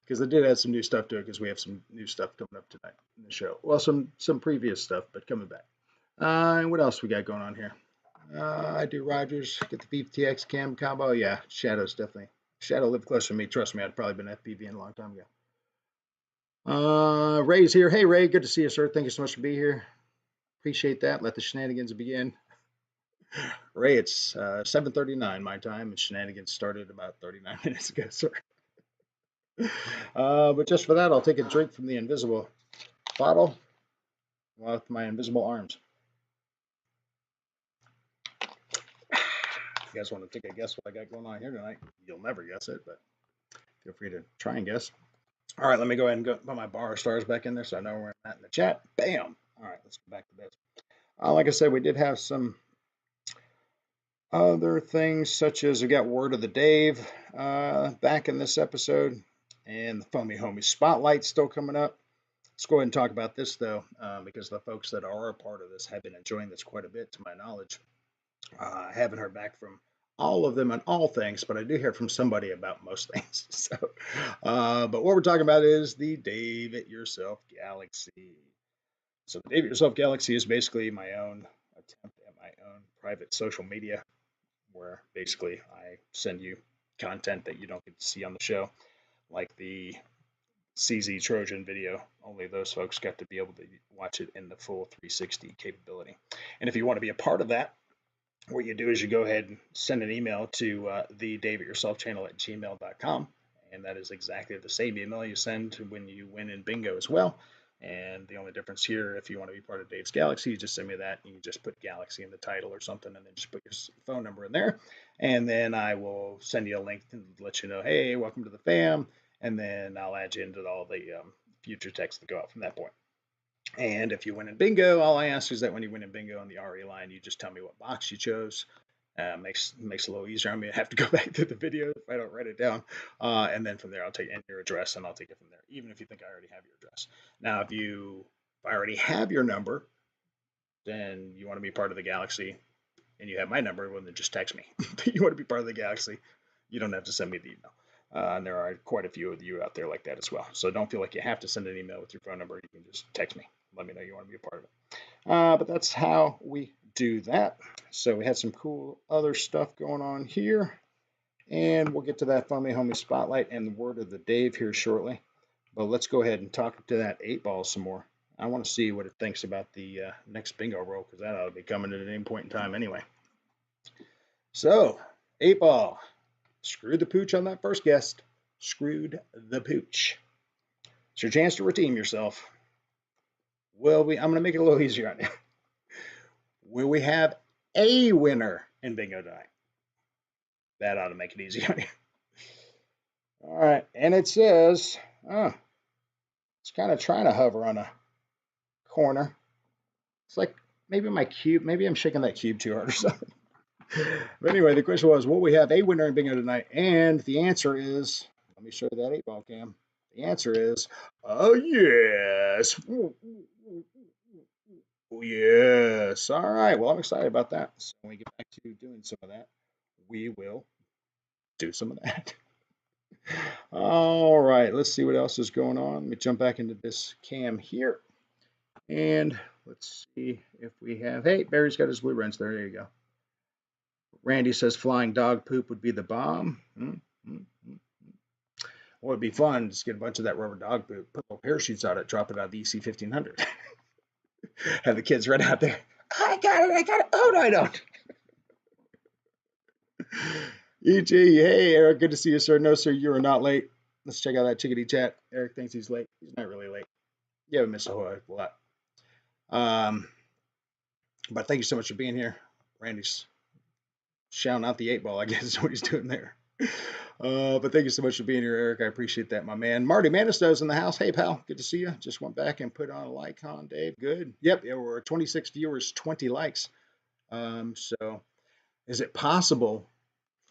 Because I did add some new stuff to it, because we have some new stuff coming up tonight in the show. Well, some previous stuff, but coming back. And what else we got going on here? I do Rogers, get the Beef TX cam combo. Yeah, Shadow's definitely. Shadow lived close to me. Trust me, I'd probably been FPV in a long time ago. Ray's here. Hey, Ray, good to see you, sir. Thank you so much for being here. Appreciate that. Let the shenanigans begin. Ray, it's 7:39 my time, and shenanigans started about 39 minutes ago, sir. But just for that, I'll take a drink from the invisible bottle with my invisible arms. If you guys want to take a guess what I got going on here tonight, you'll never guess it, but feel free to try and guess. All right, let me go ahead and put my bar stars back in there so I know where I'm at in the chat. Bam! All right, let's go back to this. Like I said, we did have some other things, such as we got Word of the Dave back in this episode, and the Foamy Homie Spotlight still coming up. Let's go ahead and talk about this, though, because the folks that are a part of this have been enjoying this quite a bit, to my knowledge. I haven't heard back from all of them on all things, but I do hear from somebody about most things. So, but what we're talking about is the Dave It Yourself Galaxy. So the Dave It Yourself Galaxy is basically my own attempt at my own private social media, where basically I send you content that you don't get to see on the show, like the CZ Trojan video. Only those folks got to be able to watch it in the full 360 capability. And if you want to be a part of that, what you do is you go ahead and send an email to the davidyourselfchannel@gmail.com, and that is exactly the same email you send when you win in bingo as well. And the only difference here, if you want to be part of Dave's Galaxy, you just send me that. You can just put Galaxy in the title or something, and then just put your phone number in there. And then I will send you a link to let you know, hey, welcome to the fam. And then I'll add you into all the future texts that go out from that point. And if you win in bingo, all I ask is that when you win in bingo on the RE line, you just tell me what box you chose. Makes it a little easier. I mean, I have to go back to the video if I don't write it down. And then from there, I'll take in your address, and I'll take it from there, even if you think I already have your address. Now, if I already have your number, then you want to be part of the Galaxy, and you have my number, well, then just text me. You want to be part of the Galaxy, you don't have to send me the email. And there are quite a few of you out there like that as well. So don't feel like you have to send an email with your phone number. You can just text me. Let me know you want to be a part of it. But that's how we do that. So we had some cool other stuff going on here. And we'll get to that Foamy Homie Spotlight and the Word of the Dave here shortly. But let's go ahead and talk to that 8 ball some more. I want to see what it thinks about the next bingo roll because that ought to be coming at any point in time anyway. So, 8 ball. Screwed the pooch on that first guess. Screwed the pooch. It's your chance to redeem yourself. I'm going to make it a little easier on you. Will we have a winner in bingo tonight? That ought to make it easy on you. All right, and it says, it's kind of trying to hover on a corner. It's like maybe my cube, maybe I'm shaking that cube too hard or something. But anyway, the question was, will we have a winner in bingo tonight? And the answer is, let me show you that 8 ball cam. The answer is, yes. Yes. All right. Well, I'm excited about that. So when we get back to doing some of that, we will do some of that. All right. Let's see what else is going on. Let me jump back into this cam here. And let's see if we have, hey, Barry's got his blue wrench there. There you go. Randy says flying dog poop would be the bomb. Well, it'd be fun. Just get a bunch of that rubber dog poop, put little parachutes on it, drop it out of the EC 1500. Have the kids run out there. I got it. Oh, no, I don't. E.G., hey, Eric, good to see you, sir. No, sir, you are not late. Let's check out that chickadee chat. Eric thinks he's late. He's not really late. You haven't missed a whole lot. But thank you so much for being here. Randy's shouting out the 8 ball, I guess is what he's doing there. But thank you so much for being here, Eric. I appreciate that, my man. Marty Manisto's in the house. Hey, pal. Good to see you. Just went back and put on a like on Dave. Good. Yep, there were 26 viewers, 20 likes. So is it possible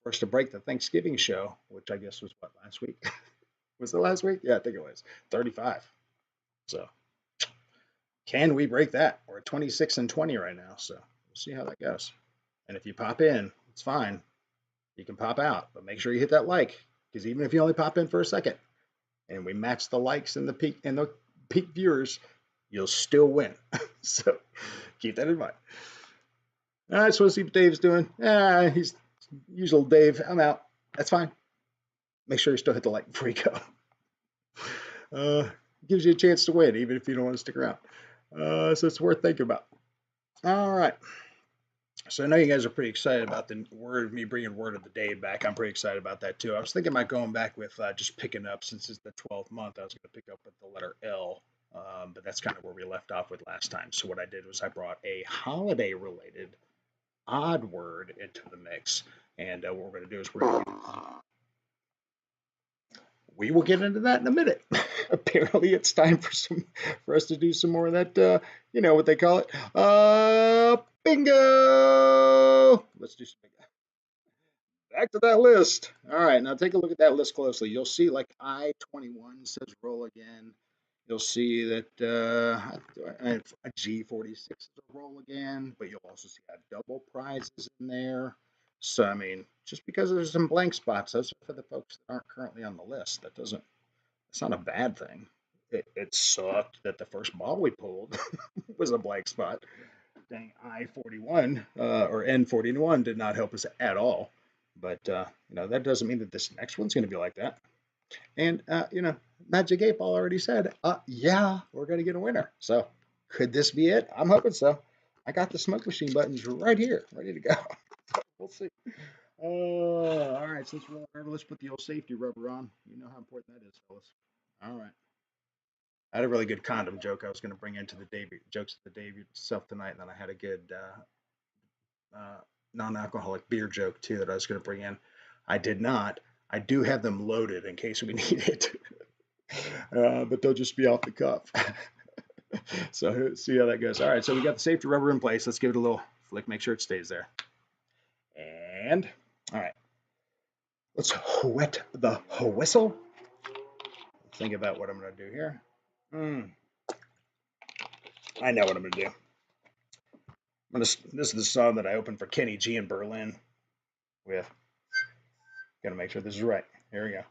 for us to break the Thanksgiving show, which I guess was what, last week? Was it last week? Yeah, I think it was. 35. So can we break that? We're at 26 and 20 right now. So we'll see how that goes. And if you pop in, it's fine. You can pop out, but make sure you hit that like, because even if you only pop in for a second and we match the likes and the peak viewers, you'll still win. So keep that in mind. All right, so let's see what Dave's doing. He's usual Dave. I'm out. That's fine. Make sure you still hit the like before you go. Gives you a chance to win, even if you don't want to stick around. So it's worth thinking about. All right. So I know you guys are pretty excited about me bringing Word of the Day back. I'm pretty excited about that too. I was thinking about going back with just picking up, since it's the 12th month, I was going to pick up with the letter L, but that's kind of where we left off with last time. So what I did was I brought a holiday-related odd word into the mix, and what we're going to do is we will get into that in a minute. Apparently, it's time for us to do some more of that. You know what they call it? Bingo. Let's do some bingo. Back to that list. All right, now take a look at that list closely. You'll see like I-21 says roll again. You'll see that a G46 is a roll again, but you'll also see double prizes in there. So, I mean, just because there's some blank spots, those are for the folks that aren't currently on the list. It's not a bad thing. It sucked that the first ball we pulled was a blank spot. Dang, I-41 or N-41 did not help us at all. But, that doesn't mean that this next one's going to be like that. And, Magic 8 Ball already said, yeah, we're going to get a winner. So could this be it? I'm hoping so. I got the smoke machine buttons right here, ready to go. We'll see. All right, since we're all over, let's put the old safety rubber on. You know how important that is, fellas. All right. I had a really good condom joke I was going to bring into the jokes of the day itself tonight, and then I had a good non-alcoholic beer joke too that I was going to bring in. I did not. I do have them loaded in case we need it, but they'll just be off the cuff. So see how that goes. All right, so we got the safety rubber in place. Let's give it a little flick, make sure it stays there. And all right, let's wet the whistle. Think about what I'm going to do here. I know what I'm going to do. This is the song that I opened for Kenny G in Berlin with. Got to make sure this is right. Here we go.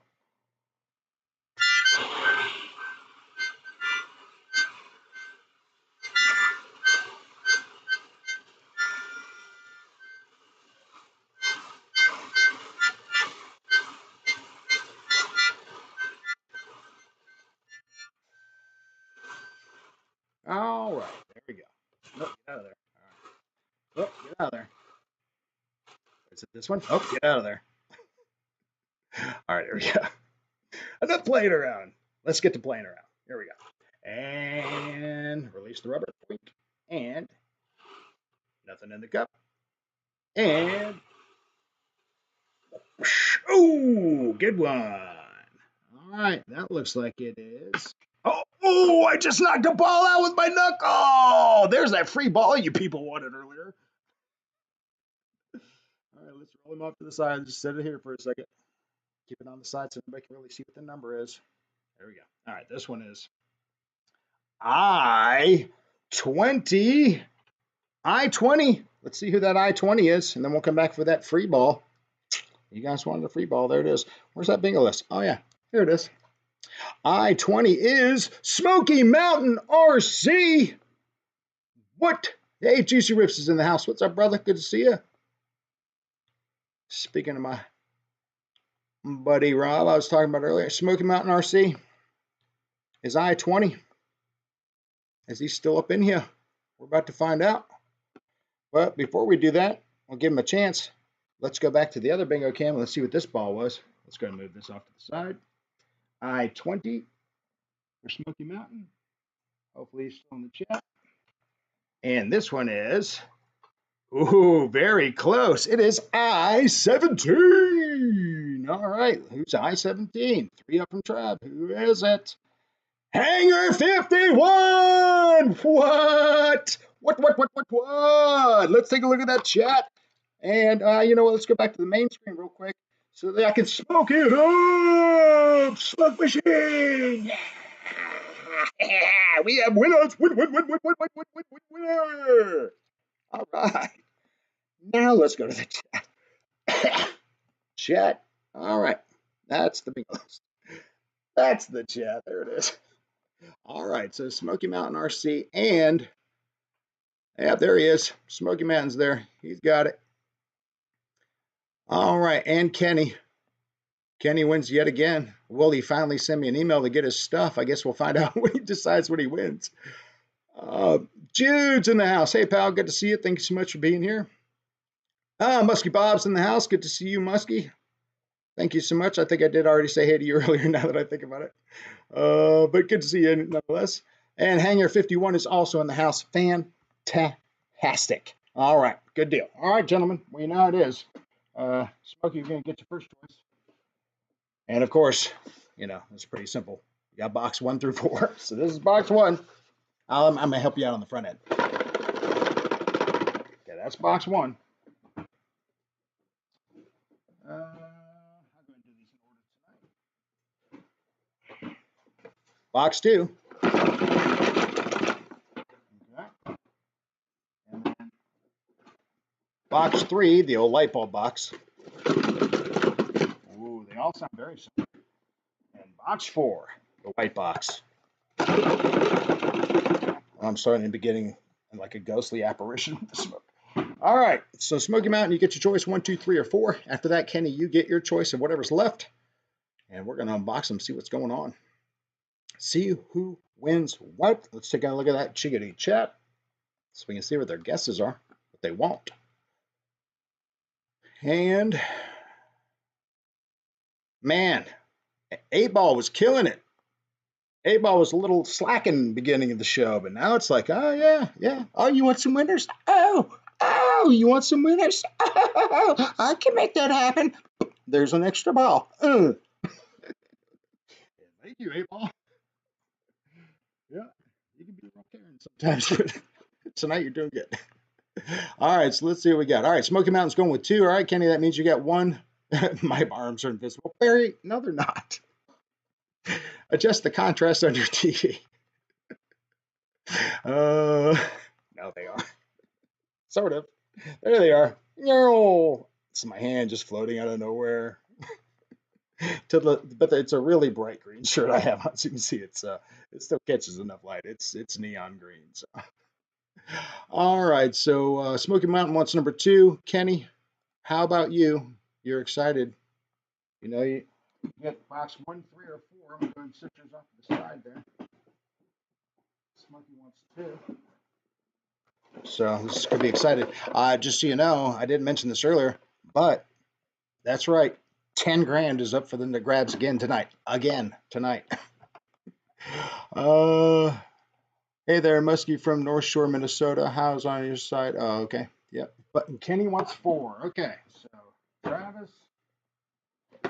All this one. Oh, get out of there. All right, there we go. Enough playing around. Let's get to playing around. Here we go. And release the rubber. And nothing in the cup. And oh, good one. All right, that looks like it is. Oh, I just knocked a ball out with my knuckle. There's that free ball you people wanted earlier. All right, let's roll him off to the side. Just set it here for a second. Keep it on the side so everybody can really see what the number is. There we go. All right, this one is I-20. I-20. Let's see who that I-20 is, and then we'll come back for that free ball. You guys wanted a free ball. There it is. Where's that bingo list? Oh, yeah. Here it is. I-20 is Smoky Mountain RC. What? Hey, Juicy Rips is in the house. What's up, brother? Good to see you. Speaking of my buddy Rob, I was talking about earlier, Smoky Mountain RC is I-20. Is he still up in here? We're about to find out. But before we do that, I'll give him a chance. Let's go back to the other bingo cam. Let's see what this ball was. Let's go and move this off to the side. I-20 for Smoky Mountain. Hopefully he's still in the chat. And this one is, ooh, very close. It is I-17. All right, who's I-17? 3 up from Trav. Who is it? Hanger 51. What? What? Let's take a look at that chat. And you know what? Let's go back to the main screen real quick so that I can smoke it up. Smoke machine. Yeah, we have winners. Winner. All right. Now let's go to the chat. Chat. All right. That's the bingo list. That's the chat. There it is. All right. So Smoky Mountain RC and yeah, there he is. Smoky Mountain's there. He's got it. All right. And Kenny. Kenny wins yet again. Will he finally send me an email to get his stuff? I guess we'll find out when he decides when he wins. Jude's in the house. Hey, pal. Good to see you. Thank you so much for being here. Muskie Bob's in the house. Good to see you, Muskie. Thank you so much. I think I did already say hey to you earlier now that I think about it. But good to see you nonetheless. And Hanger 51 is also in the house. Fantastic. All right. Good deal. All right, gentlemen. We know how it is. Smokey, you're going to get your first choice. And of course, you know, it's pretty simple. You got box 1 through 4. So this is box 1. I'm going to help you out on the front end. Okay, that's box 1. I'm going to do these in order tonight. Box 2. Okay. And then box 3, the old light bulb box. Ooh, they all sound very similar. And box 4, the white box. I'm starting to be getting like a ghostly apparition with the smoke. All right, so Smoky Mountain, you get your choice 1, 2, 3, or 4. After that, Kenny, you get your choice of whatever's left. And we're going to unbox them, see what's going on. See who wins what. Let's take a look at that chickadee chat so we can see what their guesses are, what they want. And, man, 8-Ball was killing it. 8-Ball was a little slacking in the beginning of the show, but now it's like, oh, yeah. Oh, you want some winners? Oh, you want some winners? Oh, I can make that happen. There's an extra ball. Thank you, 8-Ball. Yeah, you can be real caring sometimes, but tonight you're doing good. All right, so let's see what we got. All right, Smoky Mountain's going with 2. All right, Kenny, that means you got 1. My arms are invisible. Barry, no, they're not. Adjust the contrast on your TV. No, they are. Sort of. There they are. No, it's my hand just floating out of nowhere. But it's a really bright green shirt I have on, so you can see it still catches enough light. It's neon green. So. All right, so Smoky Mountain wants number 2. Kenny, how about you? You're excited. You know, you get box 1, 3, or 4. I'm going to go ahead and sit yours off to the side there. Smokey wants 2. So this is going to be excited. Just so you know, I didn't mention this earlier, but That's right. 10 grand is up for the grabs again tonight. Again tonight. uh, hey there, Muskie from North Shore, Minnesota. How's on your side? Oh, okay. Yep. But Kenny wants 4. Okay. So Travis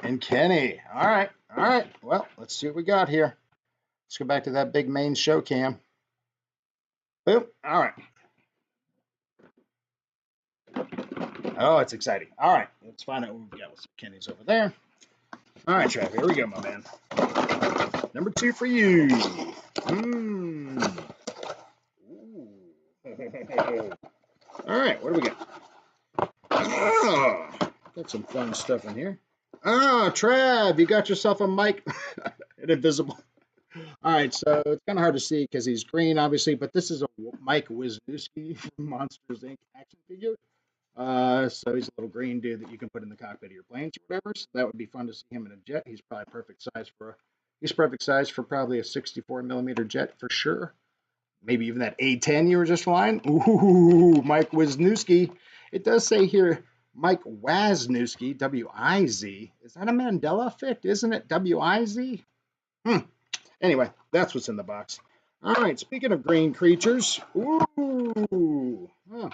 and Kenny. All right. All right. Well, let's see what we got here. Let's go back to that big main show cam. Boom. All right. Oh, it's exciting. All right. Let's find out what we've got. Let's see. Kenny's over there. All right, Trav. Here we go, my man. Number 2 for you. Mmm. All right. What do we got? Oh, got some fun stuff in here. Ah, Trav, you got yourself a mic. An invisible. All right, so it's kind of hard to see because he's green, obviously, but this is a Mike Wisniewski from Monsters Inc. action figure. So he's a little green dude that you can put in the cockpit of your planes or whatever. So that would be fun to see him in a jet. He's probably perfect size for probably a 64 millimeter jet for sure. Maybe even that A10 you were just flying. Ooh, Mike Wisniewski. It does say here Mike Wisniewski, W-I-Z. Is that a Mandela effect? Isn't it W-I-Z? Anyway, that's what's in the box. All right, speaking of green creatures. Ooh. Oh.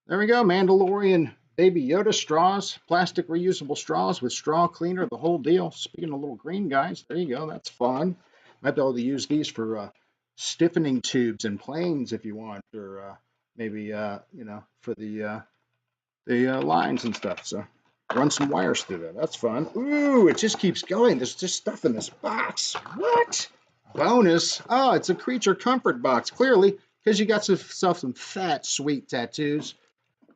There we go, Mandalorian Baby Yoda straws, plastic reusable straws with straw cleaner, the whole deal. Speaking of little green guys, there you go, that's fun. Might be able to use these for stiffening tubes and planes if you want, or maybe for the lines and stuff. So run some wires through there. That's fun. Ooh, it just keeps going. There's just stuff in this box. What? Bonus. Oh, it's a creature comfort box, clearly, because you got yourself some fat, sweet tattoos.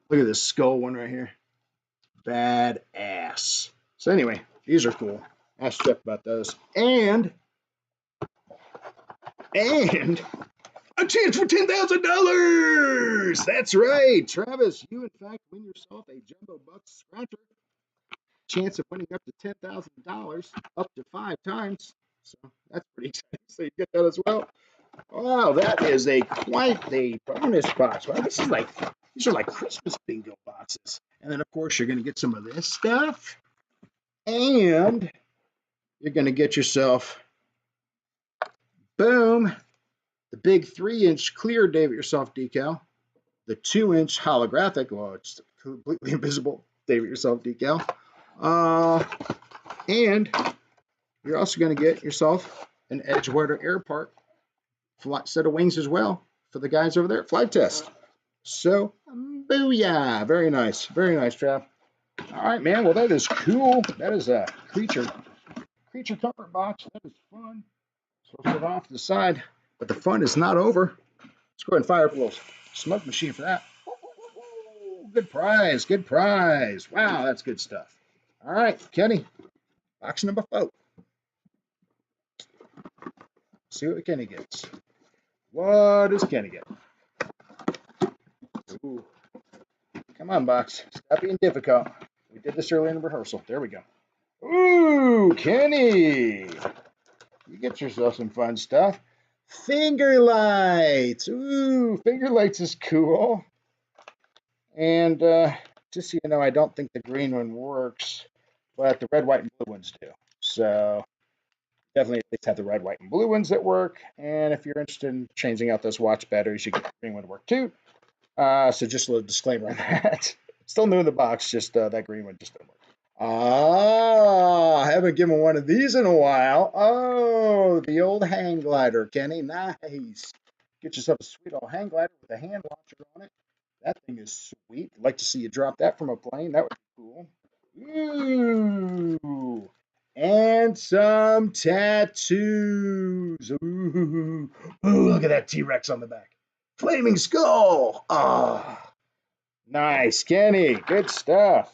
Look at this skull one right here. Badass. So anyway, these are cool. Ask Jeff about those. And a chance for $10,000. That's right, Travis. You in fact win yourself a Jumbo Bucks scratcher. Chance of winning up to $10,000 up to 5 times. So that's pretty exciting. So you get that as well. Wow, that is quite the bonus box. Wow, these are like Christmas bingo boxes. And then of course you're gonna get some of this stuff. And you're gonna get yourself, boom, the big 3-inch clear David Yourself decal, the 2-inch holographic, well, it's completely invisible David Yourself decal. And you're also going to get yourself an Edgewater Airpark set of wings as well for the guys over there at Flight Test. So, booyah! Very nice, Trav. All right, man. Well, that is cool. That is a creature comfort box. That is fun. So we'll put it off to the side, but the fun is not over. Let's go ahead and fire up a little smoke machine for that. Good prize, good prize. Wow, that's good stuff. All right, Kenny, box number 4. See what Kenny gets. What does Kenny get? Ooh. Come on, box. Stop being difficult. We did this earlier in rehearsal. There we go. Ooh, Kenny. You get yourself some fun stuff. Finger lights. Ooh, finger lights is cool. And just so you know, I don't think the green one works, but the red, white, and blue ones do. So definitely at least have the red, white, and blue ones that work. And if you're interested in changing out those watch batteries, you get the green one to work too. So just a little disclaimer on that. Still new in the box, just that green one just didn't work. I haven't given one of these in a while. Oh, the old hang glider, Kenny. Nice. Get yourself a sweet old hang glider with a hand launcher on it. That thing is sweet. I'd like to see you drop that from a plane. That would be cool. Ooh. And some tattoos. Ooh. Ooh, look at that T-Rex on the back. Flaming skull. Oh. Nice, Kenny. Good stuff.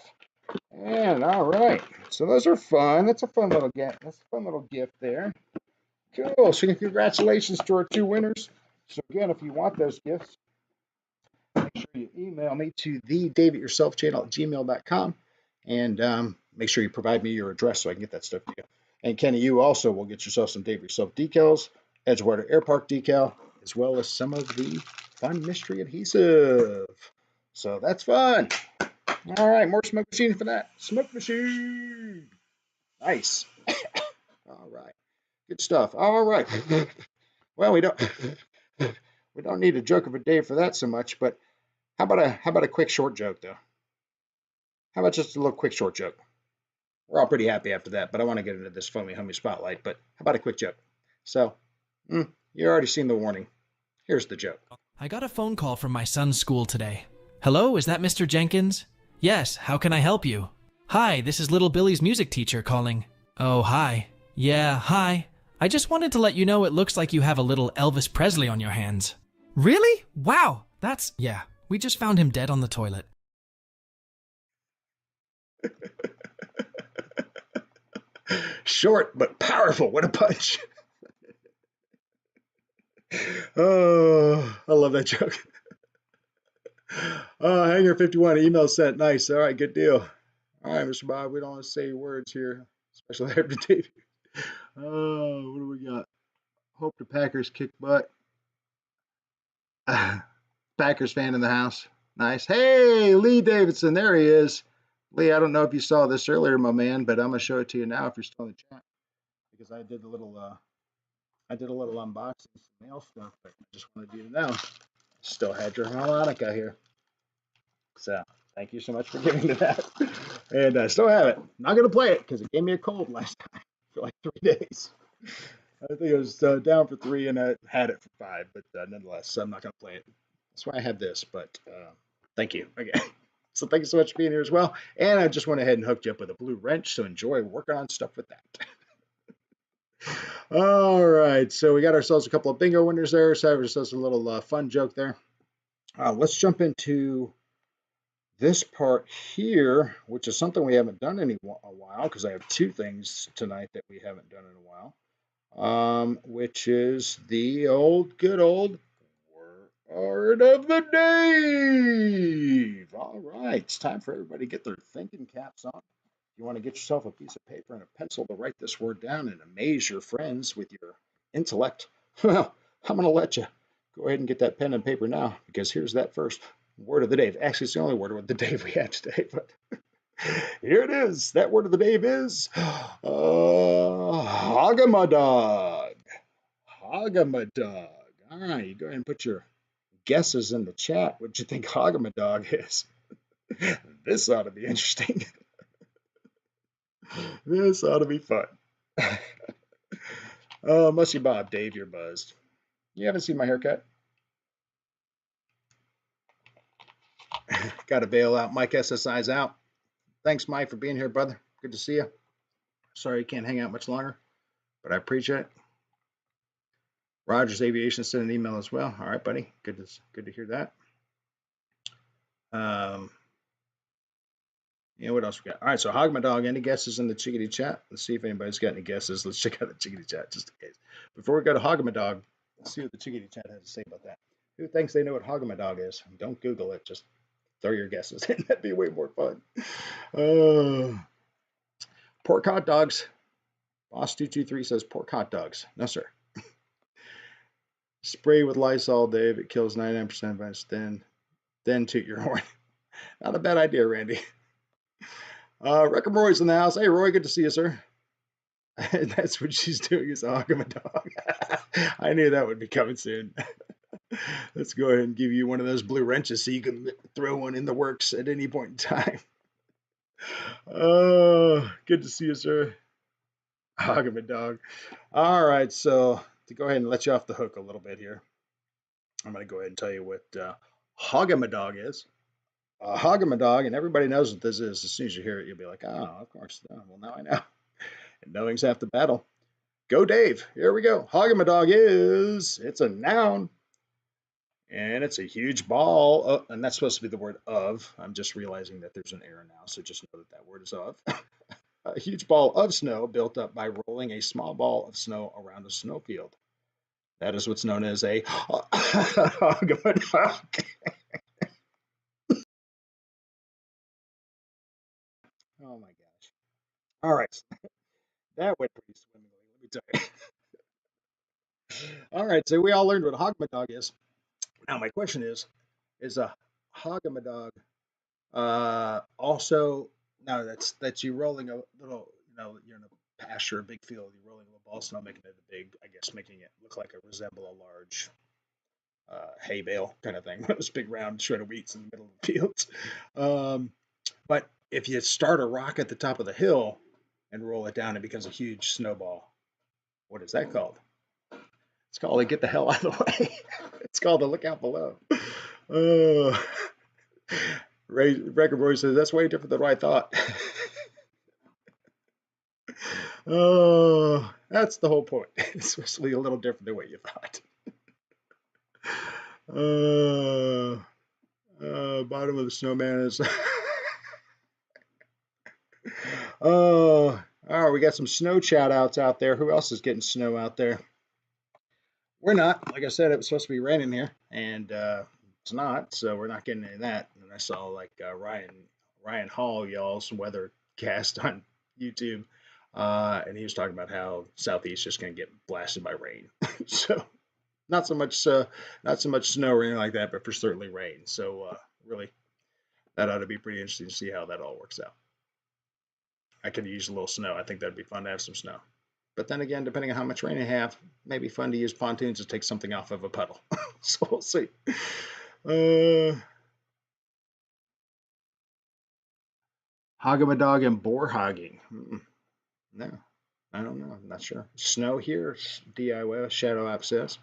And all right. So those are fun. That's a fun little gift. That's a fun little gift there. Cool. So congratulations to our 2 winners. So again, if you want those gifts, make sure you email me to thedavidyourselfchannel@gmail.com and make sure you provide me your address so I can get that stuff to you. And Kenny, you also will get yourself some David Yourself decals, Edgewater Airpark decal, as well as some of the fun mystery adhesive. So that's fun. All right, more smoke machine for that. Smoke machine. Nice. All right. Good stuff. All right. Well, we don't need a joke of a day for that so much, but how about a quick short joke though? How about just a little quick short joke? We're all pretty happy after that, but I want to get into this phony homie spotlight. But how about a quick joke? So, you already seen the warning. Here's the joke. I got a phone call from my son's school today. Hello, is that Mr. Jenkins? Yes, how can I help you? Hi, this is little Billy's music teacher calling. Oh, hi. Yeah, hi. I just wanted to let you know it looks like you have a little Elvis Presley on your hands. Really? Wow, yeah, we just found him dead on the toilet. Short but powerful. What a punch. Oh, I love that joke. Hanger 51, email sent. Nice. All right, good deal. All right, Mr. Bob, we don't want to say words here, especially after Dave. Oh, what do we got? Hope the Packers kick butt. Packers fan in the house. Nice. Hey, Lee Davidson, there he is. Lee, I don't know if you saw this earlier, my man, but I'm gonna show it to you now if you're still in the chat because I did a little unboxing some mail stuff, but I just wanted you to know. Still had your harmonica here. So thank you so much for giving me that. And I still have it. Not going to play it because it gave me a cold last time for like 3 days. I think it was down for 3 and I had it for 5, but nonetheless, so I'm not going to play it. That's why I have this, but thank you again. So thank you so much for being here as well. And I just went ahead and hooked you up with a blue wrench, so enjoy working on stuff with that. All right, so we got ourselves a couple of bingo winners there. So I just a little fun joke there. Let's jump into this part here, which is something we haven't done in a while, because I have 2 things tonight that we haven't done in a while, which is the good old word of the day. All right, it's time for everybody to get their thinking caps on. You want to get yourself a piece of paper and a pencil to write this word down and amaze your friends with your intellect. Well, I'm going to let you go ahead and get that pen and paper now, because here's that first word of the day. Actually, it's the only word of the day we had today, but here it is. That word of the day is Hagamadog. Hagamadog. All right, you go ahead and put your guesses in the chat. What you think Hagamadog is? This ought to be interesting. This ought to be fun. Oh, Musty Bob, Dave, you're buzzed. You haven't seen my haircut? Got to bail out. Mike SSI's out. Thanks, Mike, for being here, brother. Good to see you. Sorry you can't hang out much longer, but I appreciate it. Rogers Aviation sent an email as well. All right, buddy. Good to hear that. What else we got? All right, so Hog My Dog, any guesses in the Chickadee chat? Let's see if anybody's got any guesses. Let's check out the Chickadee chat just in case. Before we go to Hog My Dog, let's see what the Chickadee chat has to say about that. Who thinks they know what Hog My Dog is? Don't Google it. Just throw your guesses in. That'd be way more fun. Pork hot dogs. Boss223 says pork hot dogs. No, sir. Spray with Lysol, Dave. It kills 99% of us. Then toot your horn. Not a bad idea, Randy. Wrecker Roy's in the house. Hey, Roy, good to see you, sir. That's what she's doing is hogging my dog. I knew that would be coming soon. Let's go ahead and give you one of those blue wrenches so you can throw one in the works at any point in time. Oh, good to see you, sir. Hogging my dog. All right, so to go ahead and let you off the hook a little bit here, I'm going to go ahead and tell you what hogging my dog is. Hogging my dog, and everybody knows what this is. As soon as you hear it, you'll be like, oh, of course. Oh, well, now I know. And knowing's half the battle. Go, Dave. Here we go. Hogging my dog it's a noun. And it's a huge ball. And that's supposed to be the word of. I'm just realizing that there's an error now, so just know that word is of. A huge ball of snow built up by rolling a small ball of snow around a snowfield. That is what's known as a hogging my dog. Oh my gosh. All right. That went pretty swimmingly, let me tell you. All right, so we all learned what a hogamadog is. Now my question is a hogamadog Also, no, that's you rolling a little, you're in a pasture, a big field, you're rolling a little ball of snow, making it a big, I guess, making it look like resemble a large hay bale kind of thing. Those big round shred of wheats in the middle of the fields. Um, but if you start a rock at the top of the hill and roll it down, it becomes a huge snowball. What is that called? It's called the get the hell out of the way. It's called the look out below. Uh, Record Boy says that's way different than what I thought. Oh, that's the whole point. It's supposed to be a little different than what you thought. Bottom of the snowman is. Oh, all right. We got some snow chat outs out there. Who else is getting snow out there? We're not. Like I said, it was supposed to be raining here, and it's not. So we're not getting any of that. And I saw like Ryan Hall, y'all's weather cast on YouTube, and he was talking about how Southeast just going to get blasted by rain. So not so much snow or anything like that, but for certainly rain. So really, that ought to be pretty interesting to see how that all works out. I could use a little snow. I think that'd be fun to have some snow. But then again, depending on how much rain I have, maybe fun to use pontoons to take something off of a puddle. So we'll see. Hog-a-my-dog and boar hogging. No, I don't know. I'm not sure. Snow here, DIY Shadow App says.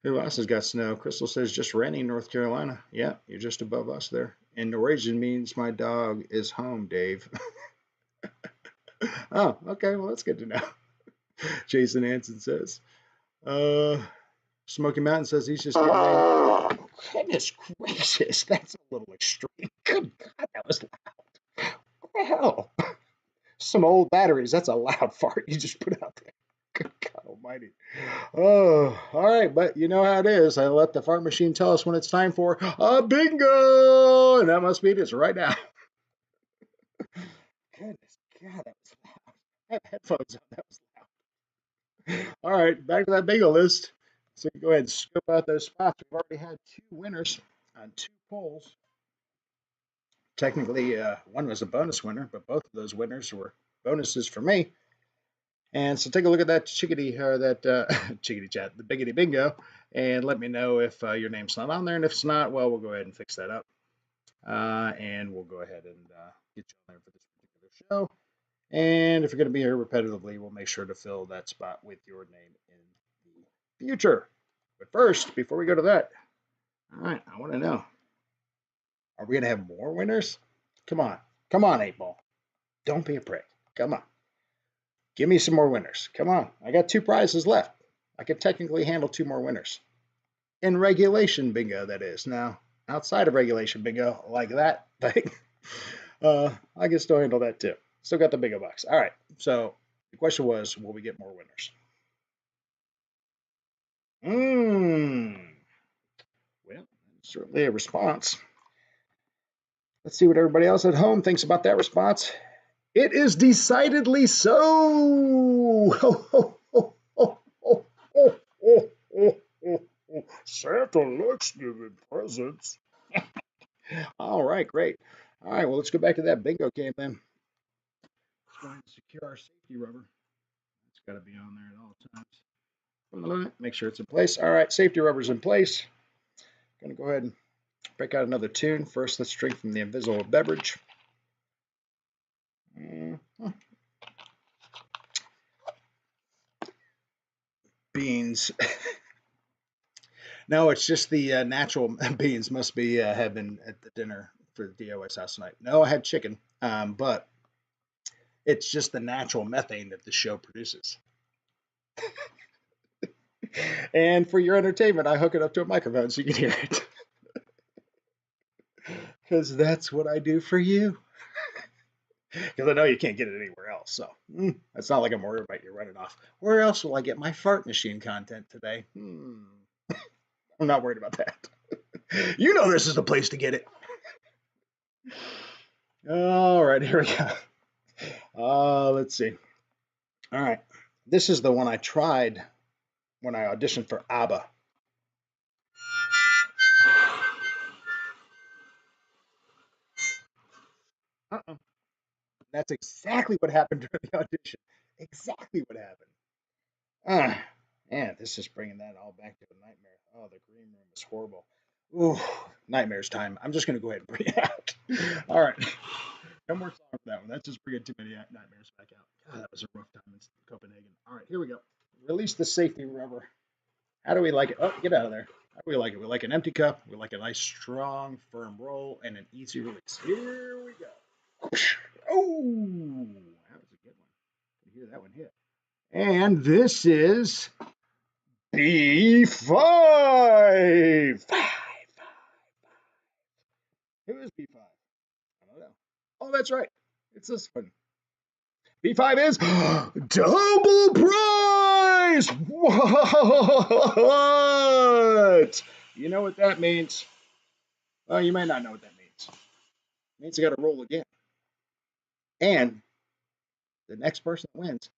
Who else has got snow? Crystal says just raining, North Carolina. Yeah, you're just above us there. And Norwegian means my dog is home, Dave. Oh, okay. Well, that's good to know. Jason Hansen says. Smoky Mountain says he's just getting oh, goodness gracious. That's a little extreme. Good God, that was loud. What the hell? Some old batteries. That's a loud fart you just put out there. Good God almighty. Oh, all right. But you know how it is. I let the fart machine tell us when it's time for a bingo. And that must be this right now. Goodness God, that was loud. I have headphones on. That was loud. All right. Back to that bingo list. So go ahead and scope out those spots. We've already had 2 winners on 2 polls. Technically, one was a bonus winner, but both of those winners were bonuses for me. And so take a look at that chickadee or that chickadee chat, the biggity bingo, and let me know if your name's not on there. And if it's not, well, we'll go ahead and fix that up. And we'll go ahead and get you on there for this particular show. And if you're going to be here repetitively, we'll make sure to fill that spot with your name in the future. But first, before we go to that, all right, I want to know, are we going to have more winners? Come on. Come on, 8-Ball. Don't be a prick. Come on. Give me some more winners. Come on. I got 2 prizes left. I could technically handle 2 more winners. In regulation bingo, that is. Now, outside of regulation bingo, like that thing, I can still handle that too. Still got the bingo box. All right. So the question was, will we get more winners? Well, certainly a response. Let's see what everybody else at home thinks about that response. It is decidedly so. Santa likes giving presents. All right, great. All right, well, let's go back to that bingo game then. Let's go ahead and secure our safety rubber. It's got to be on there at all times. Make sure it's in place. All right, safety rubber's in place. Going to go ahead and break out another tune. First, let's drink from the invisible beverage. Beans. No, it's just the natural beans must be have been at the dinner for the DOS house tonight. No, I had chicken, but it's just the natural methane that the show produces. And for your entertainment, I hook it up to a microphone so you can hear it. Because that's what I do for you. Because I know you can't get it anywhere else. So it's not like I'm worried about you running off. Where else will I get my fart machine content today? I'm not worried about that. You know this is the place to get it. All right, here we go. Let's see. All right. This is the one I tried when I auditioned for ABBA. Uh-uh. That's exactly what happened during the audition. Exactly what happened. Ah, man, this is bringing that all back to a nightmare. Oh, the green room is horrible. Ooh, nightmares time. I'm just going to go ahead and bring it out. All right. No more song for that one. That's just bringing too many nightmares back out. God, that was a rough time in Copenhagen. All right, here we go. Release the safety rubber. How do we like it? Oh, get out of there. How do we like it? We like an empty cup. We like a nice, strong, firm roll, and an easy release. Here we go. Oh, that was a good one. You hear that one hit. And this is B5. Who is B5? I don't know. Oh, that's right. It's this one. B5 is double prize. What? You know what that means? Well, you might not know what that means. It means you got to roll again. And the next person that wins,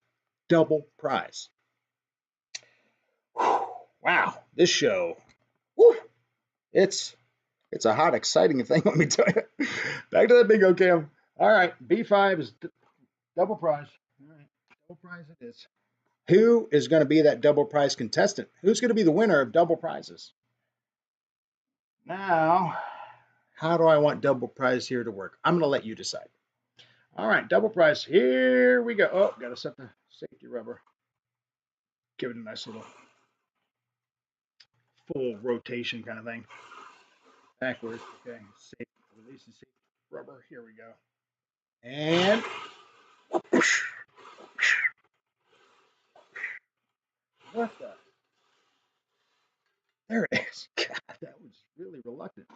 double prize. Wow, this show, whew, it's a hot, exciting thing. Let me tell you. Back to that bingo cam. All right, B5 is double prize. All right, double prize it is. Who is going to be that double prize contestant? Who's going to be the winner of double prizes? Now, how do I want double prize here to work? I'm going to let you decide. All right, double prize. Here we go. Oh, got to set the safety rubber. Give it a nice little full rotation kind of thing. Backwards. Okay. Safe. Release the safety rubber. Here we go. And what the? There it is. God, that was really reluctant.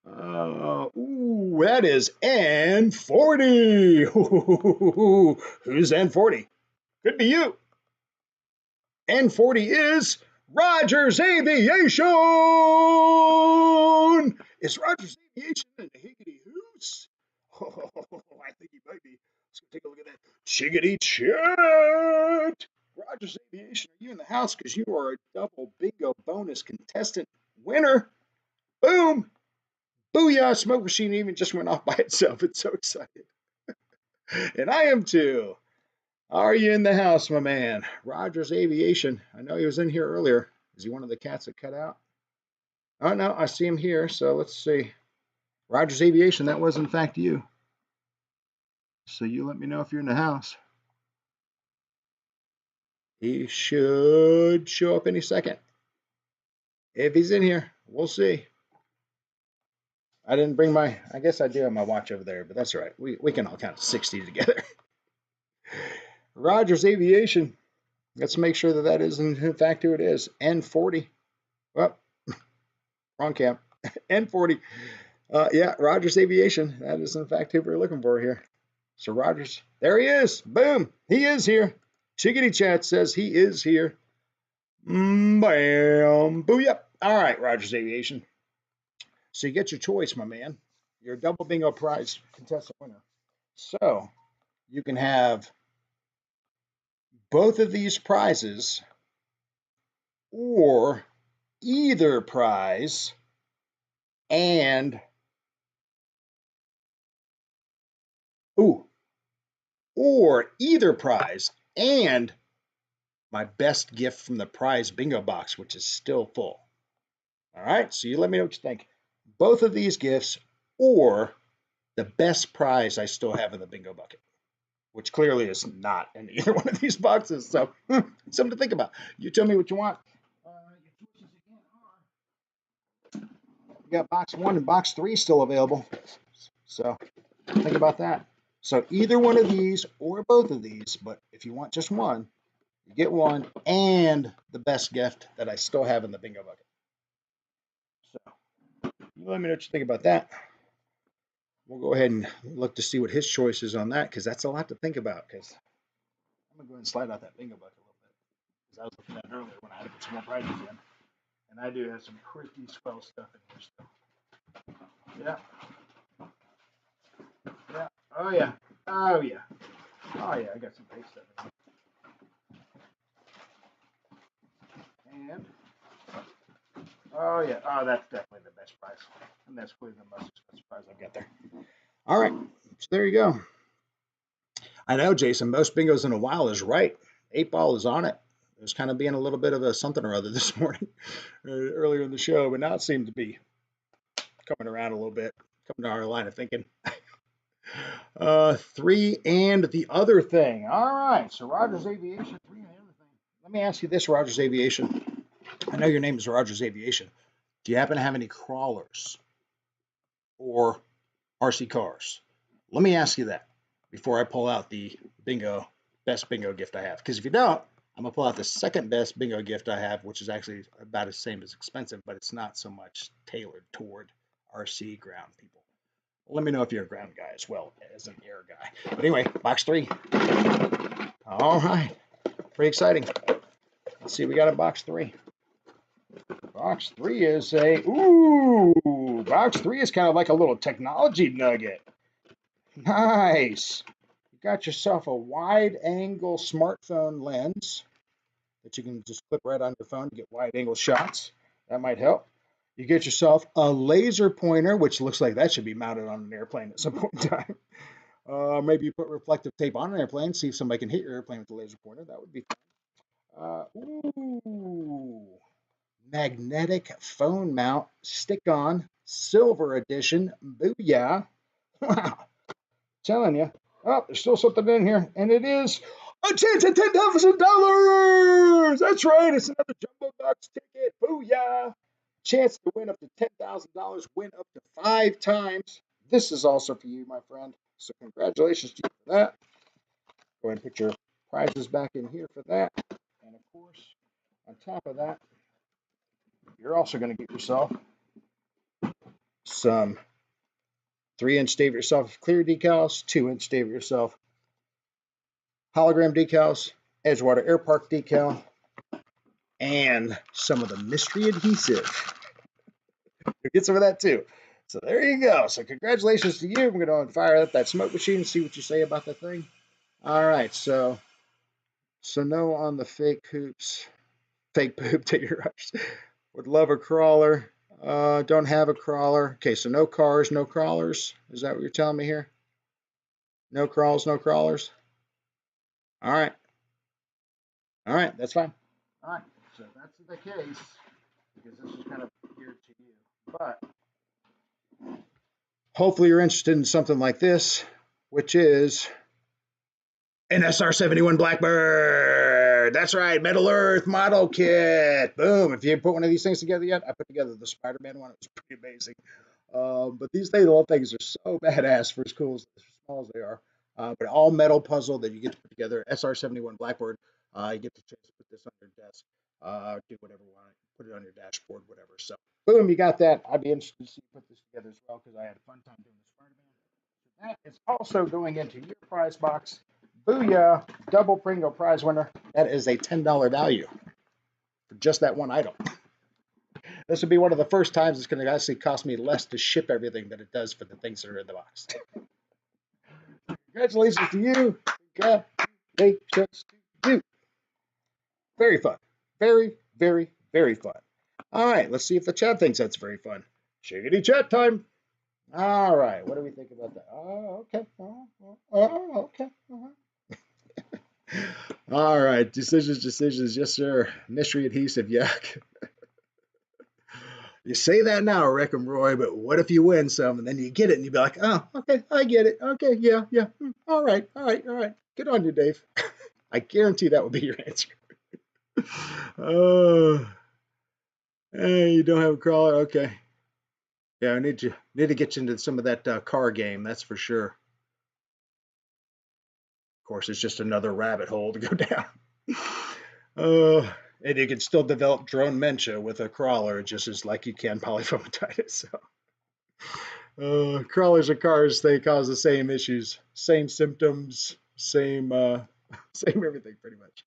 Ooh, that is N40. Who's N40? Could be you. N40 is Rogers Aviation. Is Rogers Aviation in the higgity hoos? Oh, I think he might be. Let's go take a look at that chickadee chat. Rogers Aviation, are you in the house? Because you are a double bingo bonus contestant winner. Boom. Booyah, smoke machine even just went off by itself. It's so excited. And I am too. Are you in the house, my man? Rogers Aviation. I know he was in here earlier. Is he one of the cats that cut out? Oh, no, I see him here. So let's see. Rogers Aviation, that was in fact you. So you let me know if you're in the house. He should show up any second. If he's in here, we'll see. I didn't bring my, I guess I do have my watch over there, but that's all right. We can all count to 60 together. Rogers Aviation. Let's make sure that that is in fact who it is. N40. Well, wrong camp. N40. Yeah, Rogers Aviation. That is in fact who we're looking for here. So Rogers, there he is. Boom. He is here. Chickadee Chat says he is here. Bam. Booyah. All right, Rogers Aviation. So you get your choice, my man. You're a double bingo prize contestant winner. So you can have both of these prizes or either prize and or either prize and my best gift from the prize bingo box, which is still full. All right, so you let me know what you think. Both of these gifts or the best prize I still have in the bingo bucket, which clearly is not in either one of these boxes. So something to think about. You tell me what you want. Your choices again are, you got box 1 and box 3 still available. So think about that. So either one of these or both of these, but if you want just one, you get one and the best gift that I still have in the bingo bucket. So you let me know what you think about that. We'll go ahead and look to see what his choice is on that, because that's a lot to think about. Because I'm gonna go ahead and slide out that bingo bucket a little bit, because I was looking at it earlier when I had to put some more prizes in, and I do have some pretty swell stuff in here still. Yeah. Yeah. Oh yeah. Oh yeah. Oh yeah. I got some great stuff in here. And oh yeah. Oh, that's definitely the best prize, and that's clearly the most expensive prize I've got there. All right. So there you go. I know, Jason, most bingos in a while is right. 8-ball is on it. It was kind of being a little bit of a something or other this morning, earlier in the show, but now it seems to be coming around a little bit, coming to our line of thinking. 3 and the other thing. All right, so Rogers Aviation, 3 and the other thing. Let me ask you this, Rogers Aviation. I know your name is Rogers Aviation. Do you happen to have any crawlers or RC cars? Let me ask you that before I pull out the best bingo gift I have. Because if you don't, I'm going to pull out the second best bingo gift I have, which is actually about the same as expensive, but it's not so much tailored toward RC ground people. Let me know if you're a ground guy as well as an air guy. But anyway, box 3. All right. Pretty exciting. Let's see what we got in box 3. Box 3 is box 3 is kind of like a little technology nugget. Nice. You got yourself a wide angle smartphone lens that you can just clip right on your phone to get wide angle shots. That might help. You get yourself a laser pointer, which looks like that should be mounted on an airplane at some point in time. Maybe you put reflective tape on an airplane, see if somebody can hit your airplane with a laser pointer. That would be fun. Magnetic phone mount, stick-on, silver edition. Booyah. Wow. Telling you. Oh, there's still something in here, and it is a chance at $10,000. That's right. It's another jumbo box ticket. Booyah. Chance to win up to $10,000, win up to 5 times. This is also for you, my friend. So congratulations to you for that. Go ahead and put your prizes back in here for that. And of course, on top of that, you're also going to get yourself some 3-inch Save Yourself clear decals, 2-inch Save Yourself hologram decals, Edgewater Air Park decal, and some of the mystery adhesive. You'll get some of that too. So there you go. So congratulations to you. I'm going to fire up that smoke machine and see what you say about the thing. All right. So no on the fake hoops, fake poop to your rush. Would love a crawler. Don't have a crawler. Okay. So no cars, no crawlers. Is that what you're telling me here? No crawls, no crawlers. All right. All right. That's fine. All right. So that's the case because this is kind of geared to you. But hopefully you're interested in something like this, which is an SR-71 Blackbird. That's right, Metal Earth model kit. Boom. If you haven't put one of these things together yet, I put together the Spider-Man one. It was pretty amazing. But these little things are so badass for as cool as small as they are. But all metal puzzle that you get to put together. SR-71 Blackbird. You get the chance to put this on your desk. Do whatever you want. Put it on your dashboard, whatever. So, boom, you got that. I'd be interested to see you put this together as well because I had a fun time doing the Spider-Man. That is also going into your prize box. Booyah! Double Pringle prize winner. That is a $10 value for just that one item. This will be one of the first times it's going to actually cost me less to ship everything than it does for the things that are in the box. Congratulations to you. Congratulations to you. Very fun. Very, very, very fun. All right, let's see if the chat thinks that's very fun. Shiggity chat time. All right, what do we think about that? Oh, okay. Okay. All right, decisions. Yes, sir. Mystery adhesive, yuck. You say that now, Rick and Roy, but what if you win some and then you get it and you be like, oh, okay, I get it. Okay, yeah. All right. Good on you, Dave. I guarantee that would be your answer. Oh, hey, you don't have a crawler? Okay. Yeah, I need to get you into some of that car game, that's for sure. Of course, it's just another rabbit hole to go down. And you can still develop drone dementia with a crawler, just as like you can polyphomatitis. So, crawlers and cars, they cause the same issues, same symptoms, same everything, pretty much.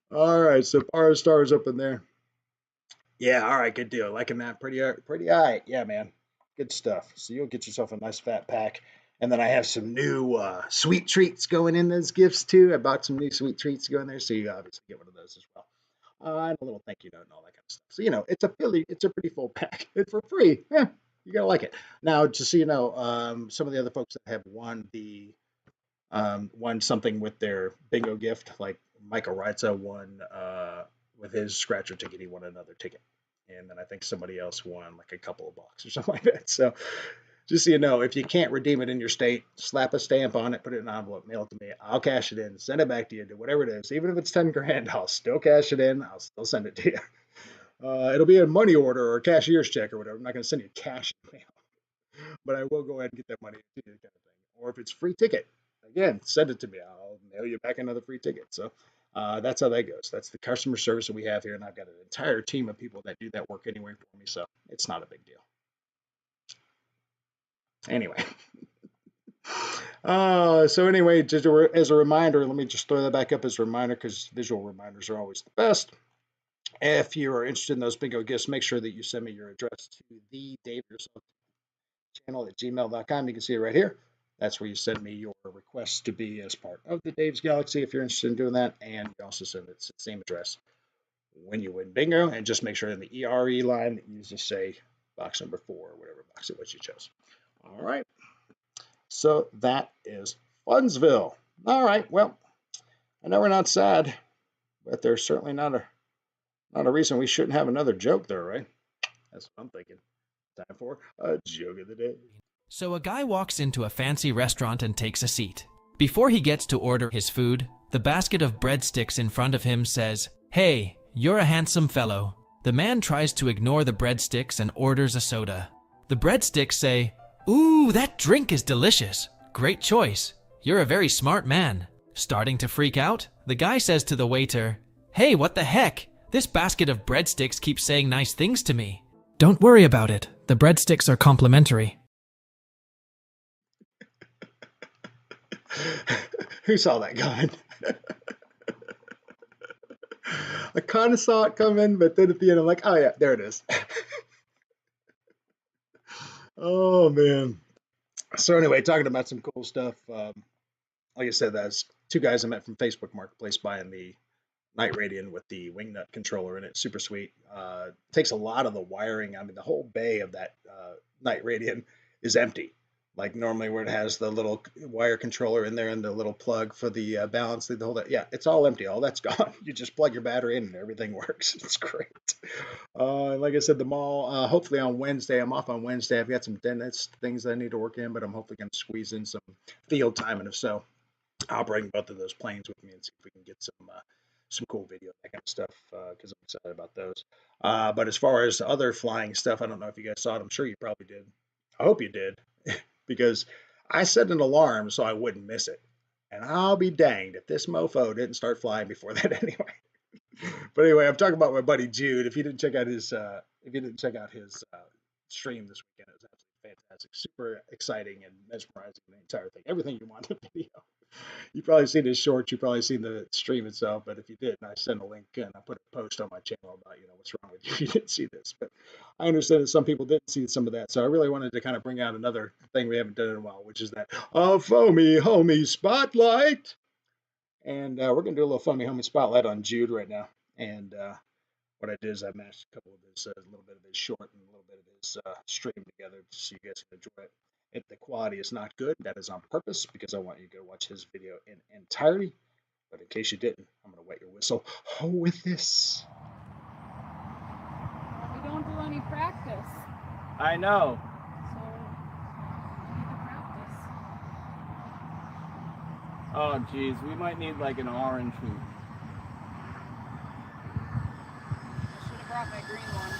All right, so Power Stars up in there. Yeah, all right, good deal. Liking that, pretty all right. Yeah, man, good stuff. So you'll get yourself a nice fat pack. And then I have some new sweet treats going in those gifts too. I bought some new sweet treats to go in there, so you obviously get one of those as well. And a little thank you note and all that kind of stuff. So it's a pretty full pack. It's for free. Yeah, You gotta like it. Now, just so you know, some of the other folks that have won something with their bingo gift, like Michael Reitza won with his scratcher ticket. He won another ticket, and then I think somebody else won like a couple of bucks or something like that. So just so you know, if you can't redeem it in your state, slap a stamp on it, put it in an envelope, mail it to me. I'll cash it in, send it back to you, do whatever it is. Even if it's 10 grand, I'll still cash it in. I'll still send it to you. It'll be a money order or a cashier's check or whatever. I'm not going to send you cash in mail, but I will go ahead and get that money to you, kind of thing. Or if it's free ticket, again, send it to me. I'll mail you back another free ticket. So that's how that goes. That's the customer service that we have here, and I've got an entire team of people that do that work anyway for me. So it's not a big deal. Anyway. So anyway, just as a reminder, let me just throw that back up as a reminder because visual reminders are always the best. If you are interested in those bingo gifts, make sure that you send me your address to the Dave Yourself channel at gmail.com. You can see it right here. That's where you send me your request to be as part of the Dave's Galaxy if you're interested in doing that. And you also send it to the same address when you win bingo. And just make sure in the ERE line that you just say box number 4 or whatever box it was you chose. All right. So that is Funsville. All right. Well, I know we're not sad, but there's certainly not a reason we shouldn't have another joke there, right? That's what I'm thinking. Time for a joke of the day. So a guy walks into a fancy restaurant and takes a seat. Before he gets to order his food, the basket of breadsticks in front of him says, "Hey, you're a handsome fellow." The man tries to ignore the breadsticks and orders a soda. The breadsticks say, "Ooh, that drink is delicious. Great choice. You're a very smart man." Starting to freak out, the guy says to the waiter, "Hey, what the heck? This basket of breadsticks keeps saying nice things to me." "Don't worry about it. The breadsticks are complimentary." Who saw that coming? I kind of saw it coming, but then at the end, I'm like, oh yeah, there it is. Oh man. So anyway, talking about some cool stuff. Like I said, that's 2 guys I met from Facebook Marketplace buying the Night Radiant with the Wingnut controller in it. Super sweet. Takes a lot of the wiring. I mean, the whole bay of that Night Radiant is empty. Like normally where it has the little wire controller in there and the little plug for the balance, the whole that. Yeah, it's all empty. All that's gone. You just plug your battery in and everything works. It's great. Like I said, the mall, hopefully on Wednesday, I'm off on Wednesday. I've got some dentist things I need to work in, but I'm hopefully going to squeeze in some field time. And if so, I'll bring both of those planes with me and see if we can get some cool video, that kind of stuff, because I'm excited about those. But as far as other flying stuff, I don't know if you guys saw it. I'm sure you probably did. I hope you did, because I set an alarm so I wouldn't miss it. And I'll be danged if this mofo didn't start flying before that anyway. But anyway, I'm talking about my buddy Jude. If you didn't check out his stream this weekend, it was absolutely fantastic, super exciting and mesmerizing, the entire thing, everything you want in the video. You've probably seen his shorts, you've probably seen the stream itself, but if you didn't, I sent a link and I put a post on my channel about, what's wrong with you if you didn't see this. But I understand that some people didn't see some of that, so I really wanted to kind of bring out another thing we haven't done in a while, which is that foamy homie spotlight. And we're going to do a little foamy homie spotlight on Jude right now. And what I did is I matched a couple of his, a little bit of his short and a little bit of his stream together so you guys can enjoy it. If the quality is not good, that is on purpose because I want you to go watch his video in entirety. But in case you didn't, I'm going to wet your whistle with this. We don't do any practice, I know. so we need to practice. Oh, geez, we might need like an orange hoop. I should have brought my green one.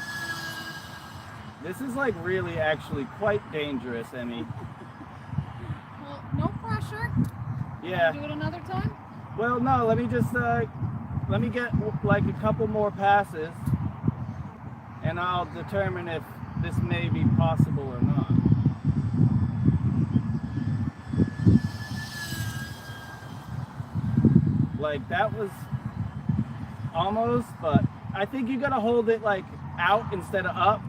This is like really actually quite dangerous, Emmy. Well, no pressure. Yeah. Do it another time? Well, no, let me just, let me get like a couple more passes and I'll determine if this may be possible or not. Like that was almost, but I think you gotta hold it like out instead of up.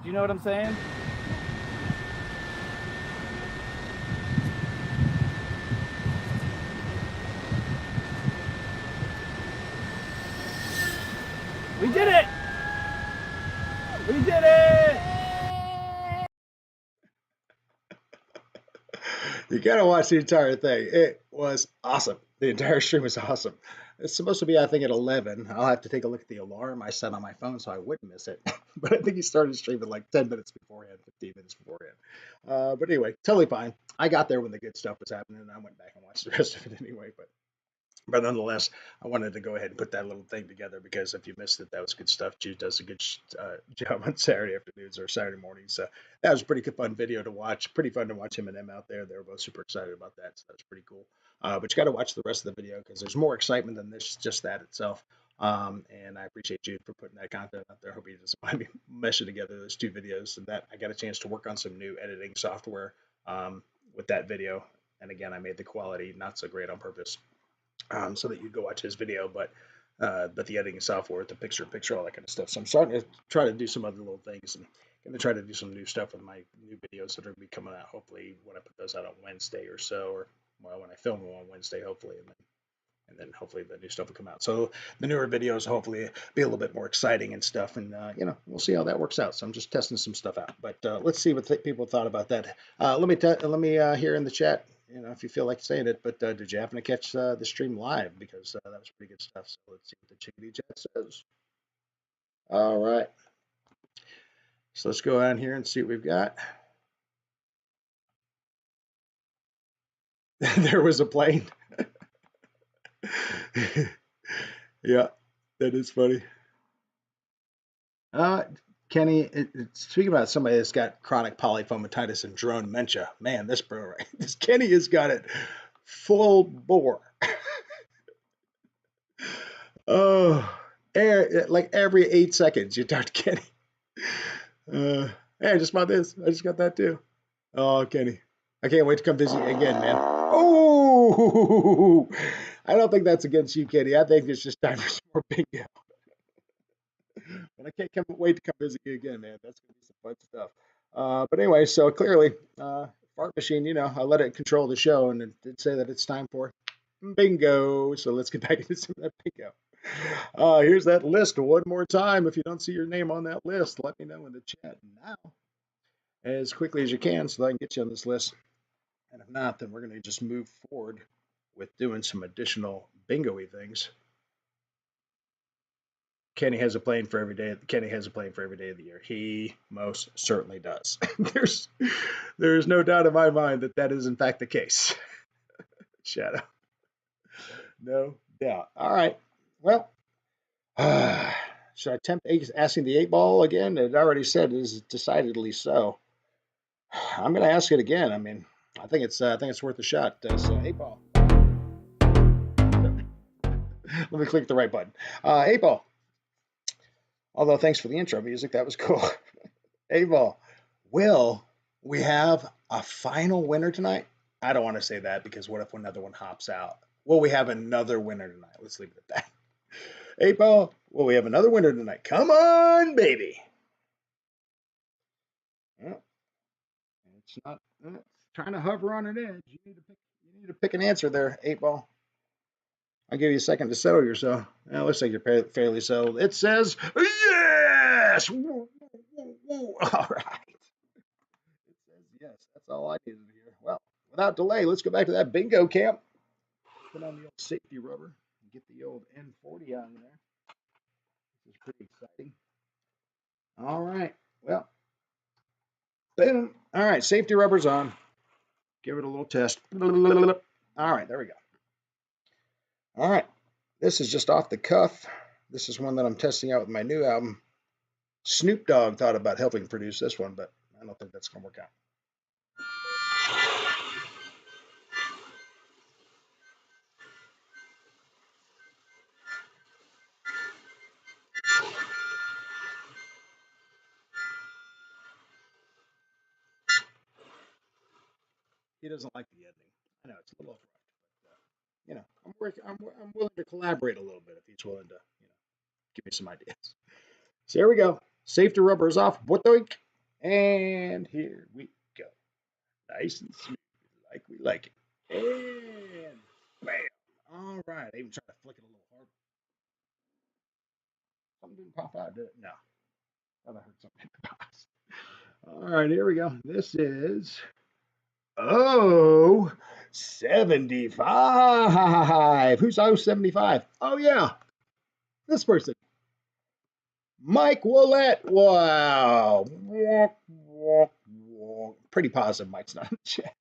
Do you know what I'm saying? We did it! We did it! You gotta watch the entire thing. It was awesome. The entire stream was awesome. It's supposed to be, I think, at 11. I'll have to take a look at the alarm I set on my phone so I wouldn't miss it. But I think he started streaming like 10 minutes beforehand, 15 minutes beforehand. But anyway, totally fine. I got there when the good stuff was happening, and I went back and watched the rest of it anyway. But nonetheless, I wanted to go ahead and put that little thing together because if you missed it, that was good stuff. Jude does a good job on Saturday afternoons or Saturday mornings. So that was a pretty good, fun video to watch. Pretty fun to watch him and Em out there. They were both super excited about that. So that was pretty cool. But you got to watch the rest of the video because there's more excitement than this, just that itself. And I appreciate Jude for putting that content out there. Hope he doesn't mind me meshing together those two videos. And that I got a chance to work on some new editing software with that video. And again, I made the quality not so great on purpose. So that you go watch his video, but the editing software, the picture, all that kind of stuff. So I'm starting to try to do some other little things, and going to try to do some new stuff with my new videos that are going to be coming out. Hopefully, when I put those out on Wednesday or so, or well, when I film them on Wednesday, hopefully, and then hopefully the new stuff will come out. So the newer videos hopefully be a little bit more exciting and stuff, and we'll see how that works out. So I'm just testing some stuff out, but let's see what people thought about that. Let me hear in the chat. If you feel like saying it, but did you happen to catch the stream live? Because that was pretty good stuff. So let's see what the chickadee chat says. All right. So let's go on here and see what we've got. There was a plane. Yeah, that is funny. Kenny, speaking about somebody that's got chronic polyphomatitis and drone dementia, man, this Kenny has got it full bore. Oh, like every 8 seconds you talk to Kenny. Hey, I just bought this. I just got that too. Oh, Kenny, I can't wait to come visit you again, man. Oh, I don't think that's against you, Kenny. I think it's just time for some more bingo. But I can't wait to come visit you again, man. That's gonna be some fun stuff. But anyway, so clearly, Fart Machine, I let it control the show, and it did say that it's time for bingo. So let's get back into some of that bingo. Here's that list one more time. If you don't see your name on that list, let me know in the chat now as quickly as you can so that I can get you on this list. And if not, then we're going to just move forward with doing some additional bingo-y things. Kenny has a plane for every day. Kenny has a plane for every day of the year. He most certainly does. There's no doubt in my mind that is in fact the case. Shadow. No doubt. All right. Well, should I attempt asking the 8-ball again? It already said it is decidedly so. I'm going to ask it again. I mean, I think it's worth a shot. So 8-ball. Let me click the right button. 8-ball. Although thanks for the intro music, that was cool. 8-ball. Will we have a final winner tonight? I don't want to say that because what if another one hops out? Will we have another winner tonight? Let's leave it at that. 8-ball. Will we have another winner tonight? Come on, baby. It's not. It's trying to hover on an edge. You need to pick an answer there, 8-ball. I'll give you a second to settle yourself. It looks like you're fairly settled. It says yes. Woo, woo, woo. All right. It says yes. That's all I needed to hear. Well, without delay, let's go back to that bingo camp. Put on the old safety rubber and get the old N40 on there. This is pretty exciting. All right. Well, boom. All right. Safety rubber's on. Give it a little test. All right. There we go. All right. This is just off the cuff. This is one that I'm testing out with my new album. Snoop Dogg thought about helping produce this one, but I don't think that's going to work out. He doesn't like the editing. I know it's a little abrupt, but I'm willing to collaborate a little bit if he's willing to, give me some ideas. So here we go. Safety rubber is off. And here we go. Nice and smooth, like we like it. And bam. All right. I even tried to flick it a little harder. Something didn't pop out, did it? No. I thought I heard something in the box. All right, here we go. This is Oh, 75. Who's 075? Oh, yeah, this person. Mike Willett. Wow. Pretty positive Mike's not in the chat.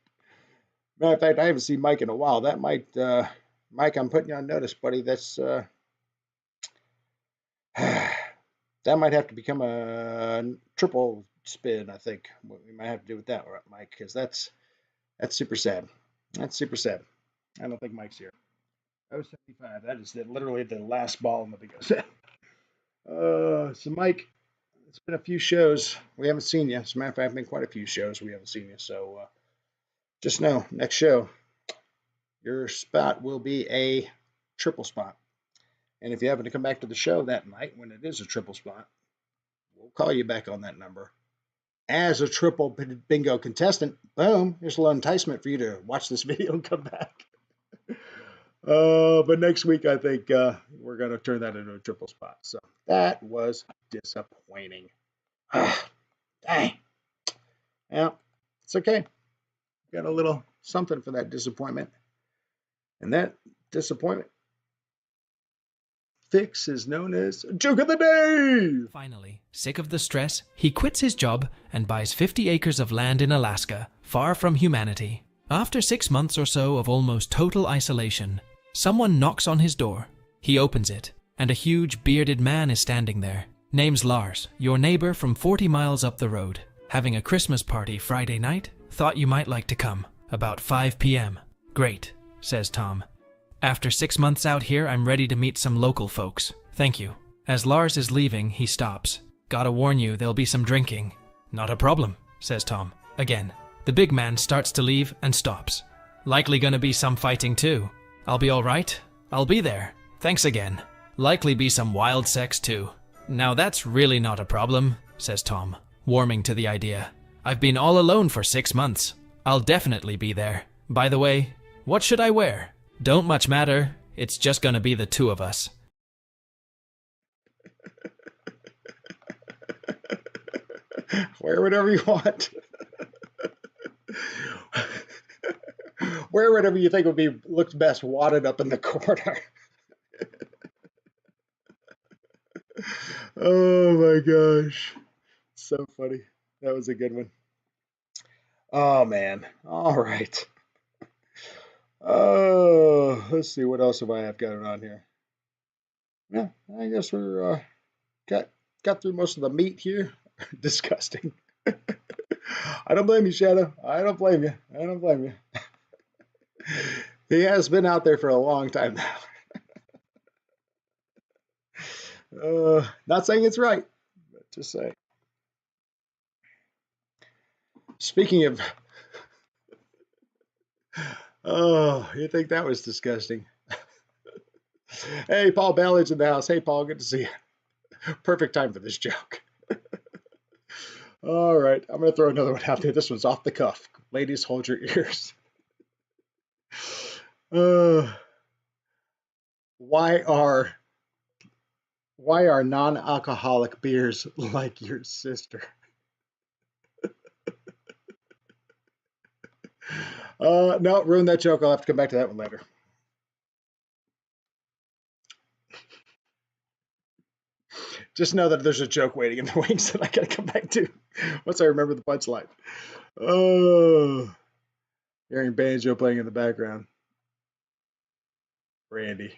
Matter of fact, I haven't seen Mike in a while. That might, Mike, I'm putting you on notice, buddy. That's, that might have to become a triple spin, I think. What we might have to do with that, Mike, because that's super sad. That's super sad. I don't think Mike's here. 075. That is literally the last ball in the bingo set. So Mike, it's been a few shows. We haven't seen you. As a matter of fact, been quite a few shows we haven't seen you. So just know, next show, your spot will be a triple spot. And if you happen to come back to the show that night when it is a triple spot, we'll call you back on that number as a triple bingo contestant. Boom, here's a little enticement for you to watch this video and come back. But next week, I think we're going to turn that into a triple spot. So that was disappointing. Dang. Yeah, it's okay. Got a little something for that disappointment. And that disappointment fix is known as Joke of the Day. Finally, sick of the stress, he quits his job and buys 50 acres of land in Alaska, far from humanity. After 6 months or so of almost total isolation, someone knocks on his door. He opens it, and a huge bearded man is standing there. Name's Lars, your neighbor from 40 miles up the road. Having a Christmas party Friday night? Thought you might like to come. About 5 p.m. Great, says Tom. After 6 months out here, I'm ready to meet some local folks. Thank you. As Lars is leaving, he stops. Gotta warn you, there'll be some drinking. Not a problem, says Tom. Again. The big man starts to leave and stops. Likely gonna be some fighting too. I'll be alright. I'll be there. Thanks again. Likely be some wild sex too. Now that's really not a problem, says Tom, warming to the idea. I've been all alone for 6 months. I'll definitely be there. By the way, what should I wear? Don't much matter. It's just gonna be the two of us. Wear whatever you want. Wear whatever you think would be looks best wadded up in the corner. Oh my gosh. So funny. That was a good one. Oh man. All right. Oh, let's see what else have I have going on here. Yeah, I guess we're got through most of the meat here. Disgusting. I don't blame you, Shadow. I don't blame you. I don't blame you. He has been out there for a long time now. Not saying it's right, but just saying. Speaking of, oh, you think that was disgusting? Hey, Paul Ballard's in the house. Hey, Paul, good to see you. Perfect time for this joke. All right, I'm going to throw another one out there. This one's off the cuff. Ladies, hold your ears. Why are non-alcoholic beers like your sister? No, ruined that joke. I'll have to come back to that one later. Just know that there's a joke waiting in the wings that I gotta come back to once I remember the punchline. Oh, hearing banjo playing in the background. Randy.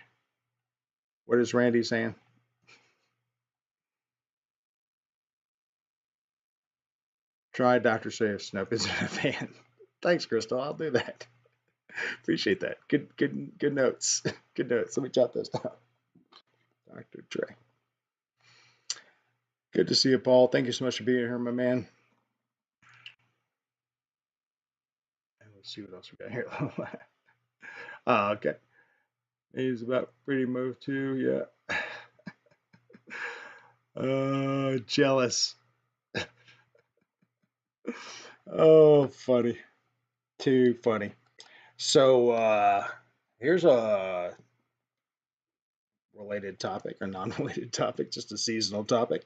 What is Randy saying? Try Dr. Say if Snoop isn't a fan. Thanks, Crystal. I'll do that. Appreciate that. Good notes. Good notes. Let me jot those down. Dr. Dre. Good to see you, Paul. Thank you so much for being here, my man. And let's see what else we got here. Okay. He's about pretty moved too, yeah. Jealous. Oh, funny. Too funny. So here's a related topic or non-related topic, just a seasonal topic.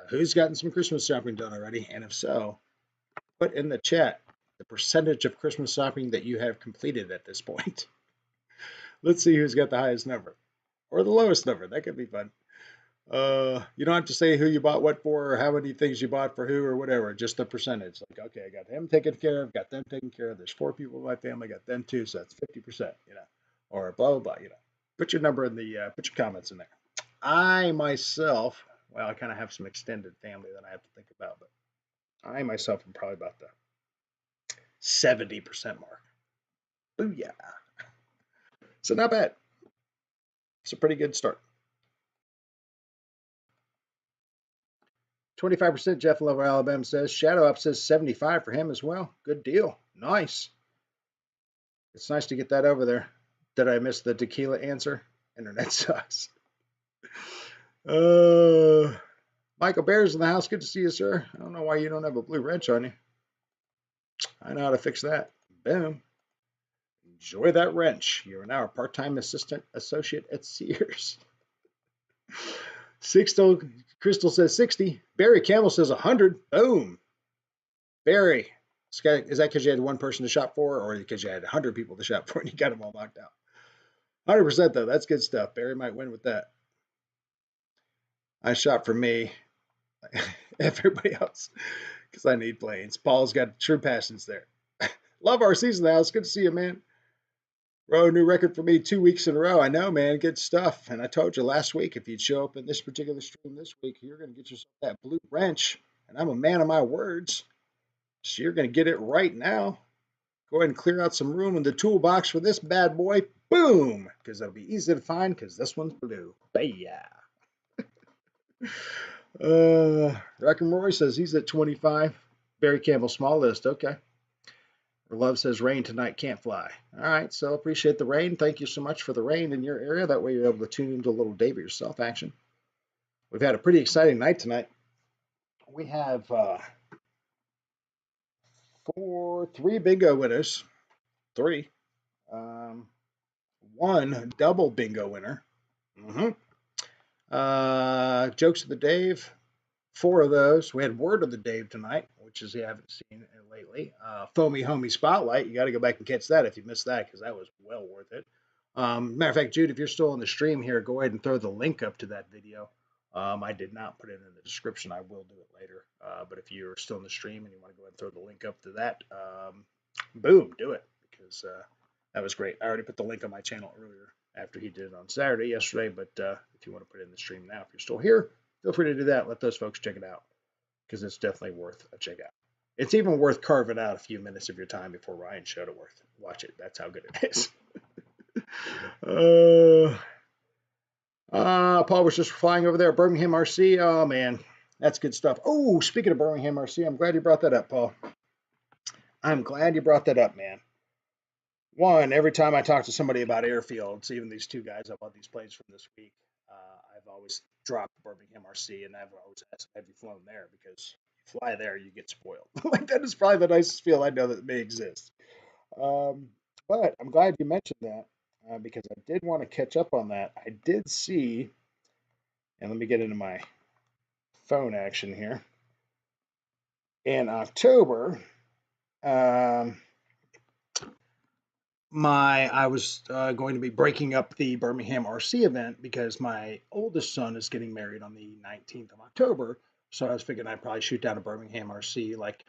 Who's gotten some Christmas shopping done already? And if so, put in the chat the percentage of Christmas shopping that you have completed at this point. Let's see who's got the highest number or the lowest number. That could be fun. You don't have to say who you bought what for or how many things you bought for who or whatever, just the percentage. Like, okay, I got him taken care of, got them taken care of. There's 4 people in my family, got them too, so that's 50%, or blah, blah, blah, Put your number in the, put your comments in there. I myself, well, I kind of have some extended family that I have to think about, but I myself am probably about the 70% mark. Booyah. So not bad. It's a pretty good start. 25%, Jeff Lover, Alabama says. Shadow Up says 75 for him as well. Good deal. Nice. It's nice to get that over there. Did I miss the tequila answer? Internet sucks. Michael Bear's in the house. Good to see you, sir. I don't know why you don't have a blue wrench on you. I know how to fix that. Boom. Enjoy that wrench. You are now a part-time assistant associate at Sears. Crystal says 60. Barry Campbell says 100. Boom. Barry, is that because you had one person to shop for, or because you had 100 people to shop for and you got them all knocked out? 100% though. That's good stuff. Barry might win with that. I shop for me, everybody else, because I need planes. Paul's got true passions there. Love our season now. It's good to see you, man. Row, new record for me 2 weeks in a row. I know, man. Good stuff. And I told you last week, if you'd show up in this particular stream this week, you're going to get yourself that blue wrench. And I'm a man of my words. So you're going to get it right now. Go ahead and clear out some room in the toolbox for this bad boy. Boom! Because it'll be easy to find because this one's blue. Baya. Rock and Roy says he's at 25. Barry Campbell, small list. Okay. Love says rain tonight, can't fly. All right, so appreciate the rain. Thank you so much for the rain in your area. That way you're able to tune into a little Dave It Yourself action. We've had a pretty exciting night tonight. We have 3 bingo winners. 3. 1 double bingo winner. Jokes of the Dave. 4 of those. We had Word of the Dave tonight, which is you haven't seen lately. Foamy Homie Spotlight. You got to go back and catch that if you missed that because that was well worth it. Matter of fact, Jude, if you're still on the stream here, go ahead and throw the link up to that video. I did not put it in the description. I will do it later. But if you're still in the stream and you want to go ahead and throw the link up to that, boom, do it because that was great. I already put the link on my channel earlier after he did it on Saturday yesterday. But if you want to put it in the stream now, if you're still here, feel free to do that. Let those folks check it out because it's definitely worth a check out. It's even worth carving out a few minutes of your time before Ryan showed it worth. Watch it. That's how good it is. Paul was just flying over there at Birmingham RC. Oh, man. That's good stuff. Oh, speaking of Birmingham RC, I'm glad you brought that up, Paul. I'm glad you brought that up, man. One, every time I talk to somebody about airfields, even these 2 guys I bought these planes from this week, I've always dropped Birmingham RC, and I've always asked, have you flown there? Because you fly there, you get spoiled. Like, that is probably the nicest feel I know that may exist. But I'm glad you mentioned that because I did want to catch up on that. I did see, and let me get into my phone action here. In October, I was going to be breaking up the Birmingham RC event because my oldest son is getting married on the 19th of October. So I was figuring I'd probably shoot down to Birmingham RC, like,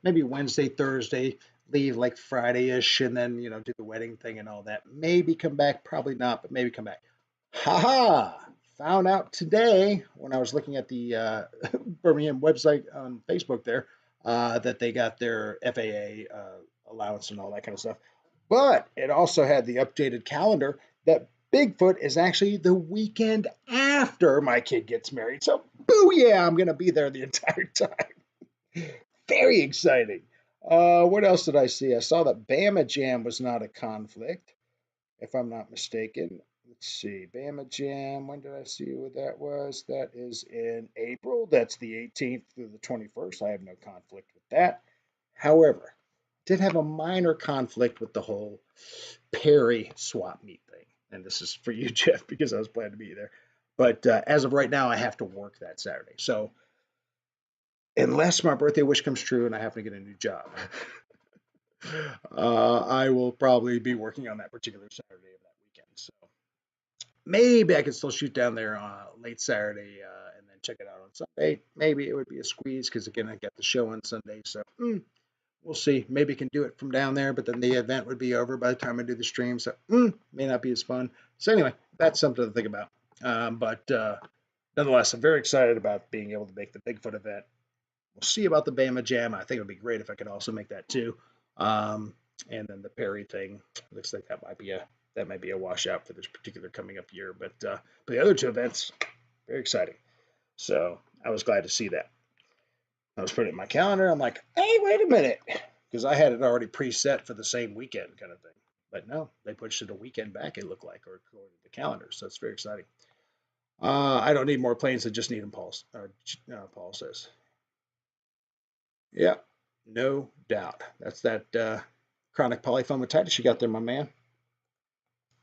maybe Wednesday, Thursday, leave like Friday-ish, and then, do the wedding thing and all that. Maybe come back, probably not, but maybe come back. Found out today when I was looking at the Birmingham website on Facebook there that they got their FAA allowance and all that kind of stuff. But it also had the updated calendar that Bigfoot is actually the weekend after my kid gets married. So, booyah, I'm going to be there the entire time. Very exciting. What else did I see? I saw that Bama Jam was not a conflict, if I'm not mistaken. Let's see. Bama Jam, when did I see what that was? That is in April. That's the 18th through the 21st. I have no conflict with that. However, did have a minor conflict with the whole Perry swap meet thing. And this is for you, Jeff, because I was planning to be there. But as of right now, I have to work that Saturday. So unless my birthday wish comes true and I happen to get a new job. I will probably be working on that particular Saturday of that weekend. So maybe I could still shoot down there late Saturday and then check it out on Sunday. Maybe it would be a squeeze because, again, I got the show on Sunday. So we'll see. Maybe I can do it from down there, but then the event would be over by the time I do the stream. So may not be as fun. So anyway, that's something to think about. But nonetheless, I'm very excited about being able to make the Bigfoot event. We'll see about the Bama Jam. I think it would be great if I could also make that too. And then the Perry thing looks like that might be a washout for this particular coming up year. But the other two events, very exciting. So I was glad to see that. I was putting it in my calendar. I'm like, hey, wait a minute, because I had it already preset for the same weekend kind of thing. But no, they pushed it a weekend back. It looked like, or according to the calendar. So it's very exciting. I don't need more planes. I just need them, Paul says. Yeah, no doubt. That's that chronic polyphomatitis you got there, my man.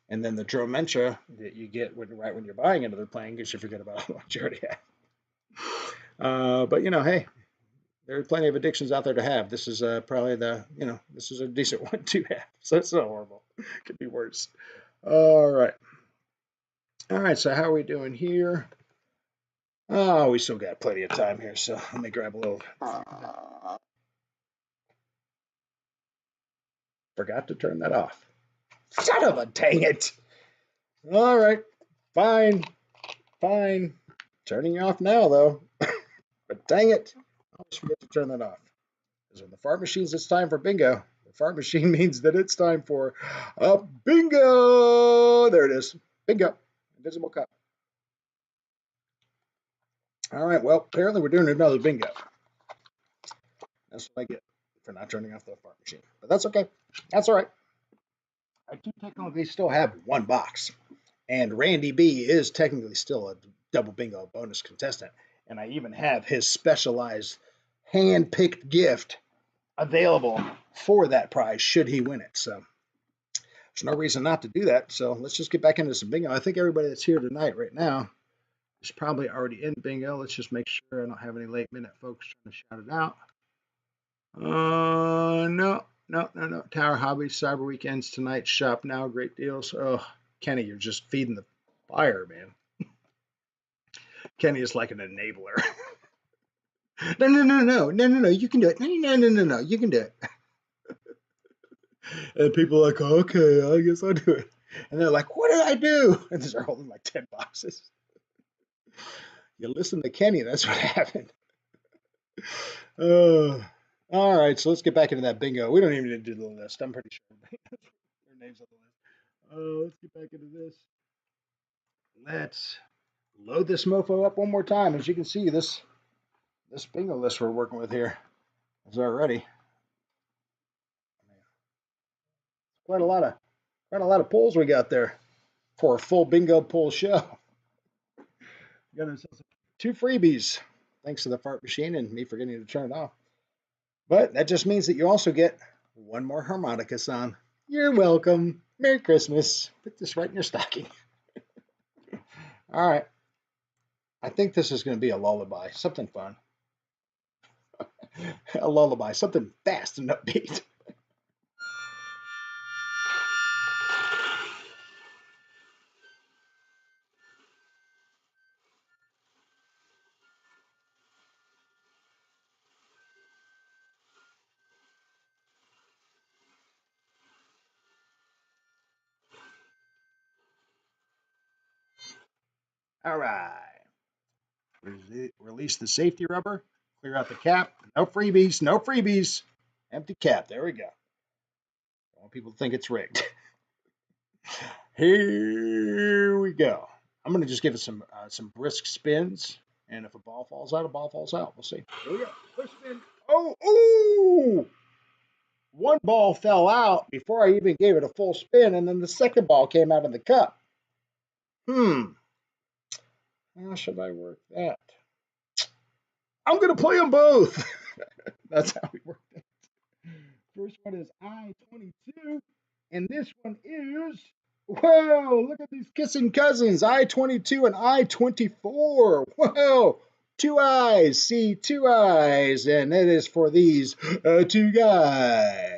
And then the dromentia that you get right when you're buying another plane because you forget about what you already have. But, hey, there are plenty of addictions out there to have. This is probably this is a decent one to have. So it's not horrible. Could be worse. All right. All right, so how are we doing here? Oh, we still got plenty of time here, so let me grab a little. Forgot to turn that off. Son of a dang it. All right, fine. Turning you off now, though. But dang it, I always forget to turn that off. Because when the fart machine says it's time for bingo, the fart machine means that it's time for a bingo. There it is. Bingo. Invisible cup. All right, well, apparently we're doing another bingo. That's what I get for not turning off the fart machine. But that's okay. That's all right. I do technically still have one box. And Randy B is technically still a double bingo bonus contestant. And I even have his specialized hand-picked gift available for that prize should he win it. So there's no reason not to do that. So let's just get back into some bingo. I think everybody that's here tonight right now is probably already in bingo. Let's just make sure I don't have any late-minute folks trying to shout it out. No. Tower Hobbies, Cyber Weekends tonight. Shop now. Great deals. Oh, Kenny, you're just feeding the fire, man. Kenny is like an enabler. No. You can do it. No. You can do it. And people are like, okay, I guess I'll do it. And they're like, what did I do? And they're holding like 10 boxes. You listen to Kenny, that's what happened. All right, so let's get back into that bingo. We don't even need to do the list. I'm pretty sure their names on the list. Let's get back into this. Let's load this mofo up one more time. As you can see, this bingo list we're working with here is already quite a lot of pulls we got there for a full bingo pull show. We got ourselves 2 freebies, thanks to the fart machine and me forgetting to turn it off. But that just means that you also get 1 more harmonica song. You're welcome. Merry Christmas. Put this right in your stocking. All right. I think this is going to be a lullaby, something fun. A lullaby, something fast and upbeat. All right. Release the safety rubber. Clear out the cap. No freebies. Empty cap. There we go. I want people to think it's rigged. Here we go. I'm going to just give it some brisk spins. And if a ball falls out, a ball falls out. We'll see. Here we go. First spin. Oh! 1 ball fell out before I even gave it a full spin. And then the second ball came out of the cup. How should I work that? I'm going to play them both. That's how we work it. First one is I-22, and this one is, whoa, look at these kissing cousins, I-22 and I-24. Whoa, two eyes, see two eyes, and it is for these two guys.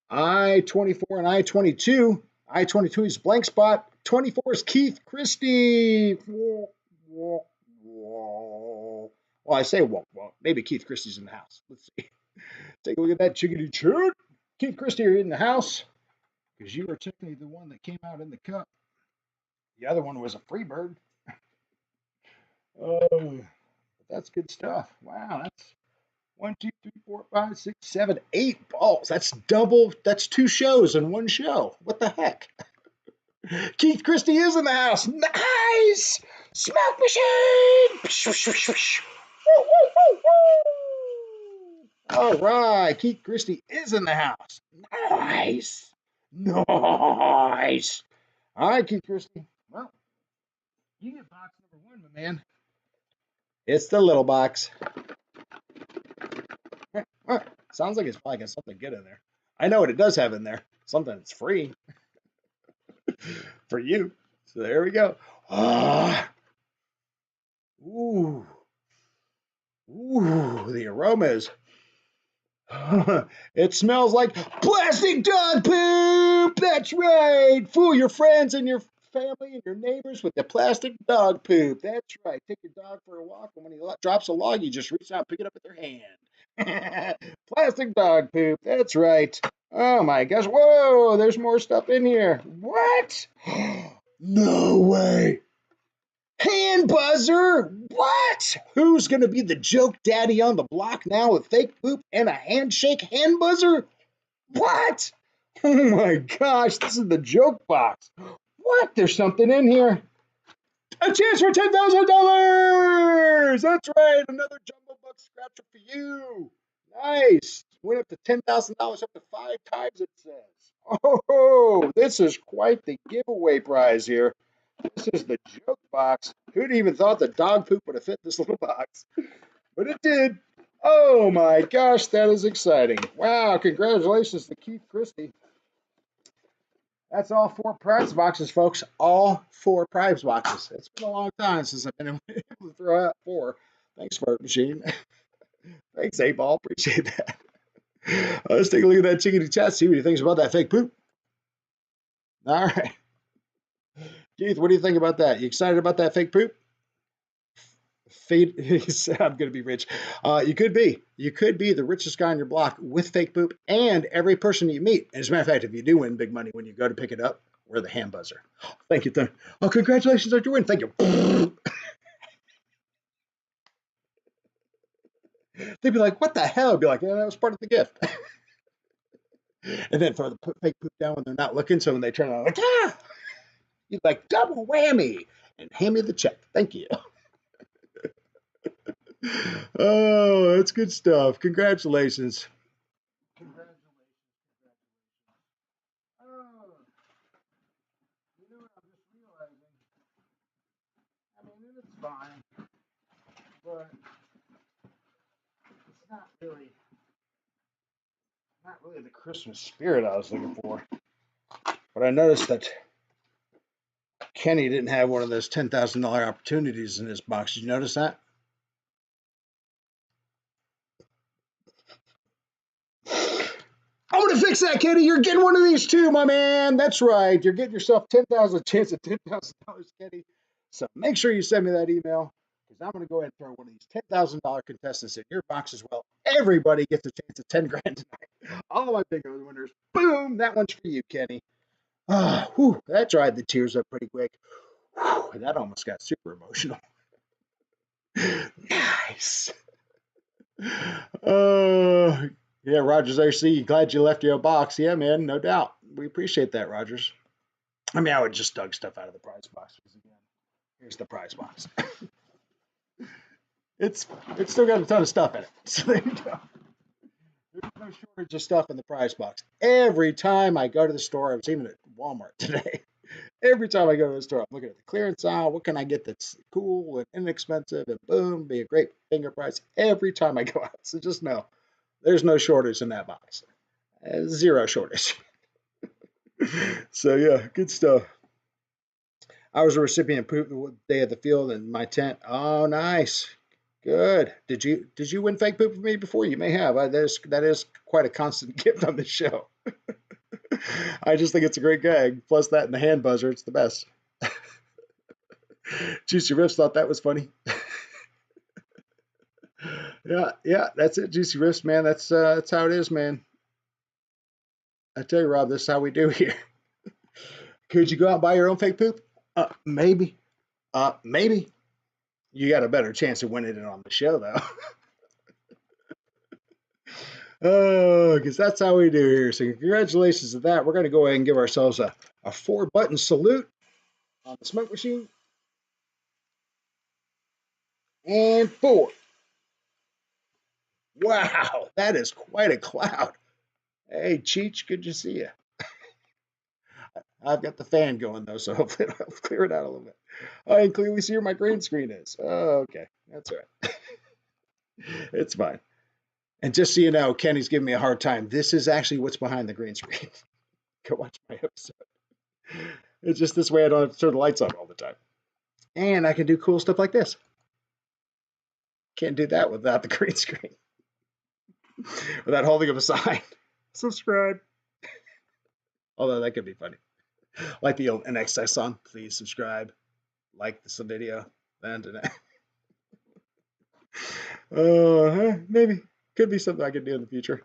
I-24 and I-22. I-22 is blank spot. 24 is Keith Christie. Well, I say well, maybe Keith Christie's in the house. Let's see. Take a look at that chickadee chart. Keith Christie, are in the house because you are technically the one that came out in the cup. The other one was a free bird. Oh, that's good stuff. Wow, that's 1, 2, 3, 4, 5, 6, 7, 8 balls. That's double. That's 2 shows in one show. What the heck? Keith Christie is in the house. Nice! Smoke machine! Woo, woo, woo, woo. All right, Keith Christie is in the house. Nice! Nice! All right, Keith Christie. Well, you get box number 1, my man. It's the little box. Sounds like it's probably got something good in there. I know what it does have in there. Something that's free for you. So there we go. Ah. Ooh. Ooh, the aroma is. It smells like plastic dog poop. That's right. Fool your friends and your family and your neighbors with the plastic dog poop. That's right. Take your dog for a walk, and when he drops a log, you just reach out and pick it up with your hand. Plastic dog poop. That's right. Oh my gosh. Whoa, there's more stuff in here. What? No way. Hand buzzer? What? Who's going to be the joke daddy on the block now with fake poop and a handshake hand buzzer? What? Oh my gosh, this is the joke box. What? There's something in here. A chance for $10,000! That's right, another Jumbo Buck scratcher for you. Nice. Went up to $10,000 up to 5 times, it says. Oh, this is quite the giveaway prize here. This is the joke box. Who'd even thought that dog poop would have fit this little box? But it did. Oh my gosh, that is exciting. Wow, congratulations to Keith Christie. That's all 4 prize boxes, folks. All 4 prize boxes. It's been a long time since I've been able to throw out 4. Thanks, Fart Machine. Thanks, 8-Ball. Appreciate that. Let's take a look at that chickadee chat, see what he thinks about that fake poop. All right. Keith, what do you think about that? You excited about that fake poop? I'm going to be rich. You could be. You could be the richest guy on your block with fake poop and every person you meet. As a matter of fact, if you do win big money when you go to pick it up, wear the hand buzzer. Thank you. Oh, congratulations on your win. Thank you. They'd be like, what the hell? I'd be like, yeah, that was part of the gift. And then throw the fake poop down when they're not looking. So when they turn around, like, ah! You'd like, double whammy. And hand me the check. Thank you. Oh, that's good stuff. Congratulations. Oh, you know what I'm just realizing? I mean, it's fine, but it's not really the Christmas spirit I was looking for. But I noticed that Kenny didn't have one of those $10,000 opportunities in his box. Did you notice that? I'm gonna fix that, Kenny. You're getting one of these too, my man. That's right. You're getting yourself chance at $10,000, Kenny. So make sure you send me that email because I'm gonna go ahead and throw one of these $10,000 contestants in your box as well. Everybody gets a chance at 10 grand tonight. All my big winners. Boom! That one's for you, Kenny. Ah, whew, that dried the tears up pretty quick. Whew, that almost got super emotional. Nice. Yeah, Rogers RC, glad you left your box. Yeah, man, no doubt. We appreciate that, Rogers. I mean, I would just dug stuff out of the prize box. Again, here's the prize box. It's still got a ton of stuff in it. So there you go. There's no shortage of stuff in the prize box. Every time I go to the store, I was even at Walmart today. Every time I go to the store, I'm looking at the clearance aisle. What can I get that's cool and inexpensive and boom, be a great finger price every time I go out. So just know there's no shortage in that box. Zero shortage. So yeah, good stuff. I was a recipient of poop day at the field in my tent. Oh, nice. Good. Did you win fake poop with me before? You may have. That is quite a constant gift on this show. I just think it's a great gag. Plus that and the hand buzzer, it's the best. Juicy Riffs thought that was funny. Yeah, that's it, Juicy Riffs, man. That's how it is, man. I tell you, Rob, this is how we do here. Could you go out and buy your own fake poop? Maybe. Maybe. You got a better chance of winning it on the show, though. Oh, because that's how we do here. So congratulations to that. We're going to go ahead and give ourselves a 4-button salute on the smoke machine. And 4. Wow, that is quite a cloud. Hey, Cheech, good to see you. I've got the fan going, though, so hopefully it'll clear it out a little bit. I can clearly see where my green screen is. Oh, okay, that's all right. It's fine. And just so you know, Kenny's giving me a hard time. This is actually what's behind the green screen. Go watch my episode. It's just this way I don't have to turn the lights on all the time. And I can do cool stuff like this. Can't do that without the green screen. Without holding up a sign. Subscribe. Although that could be funny. Like the old NXS song. Please subscribe. Like this video. And maybe. Could be something I could do in the future.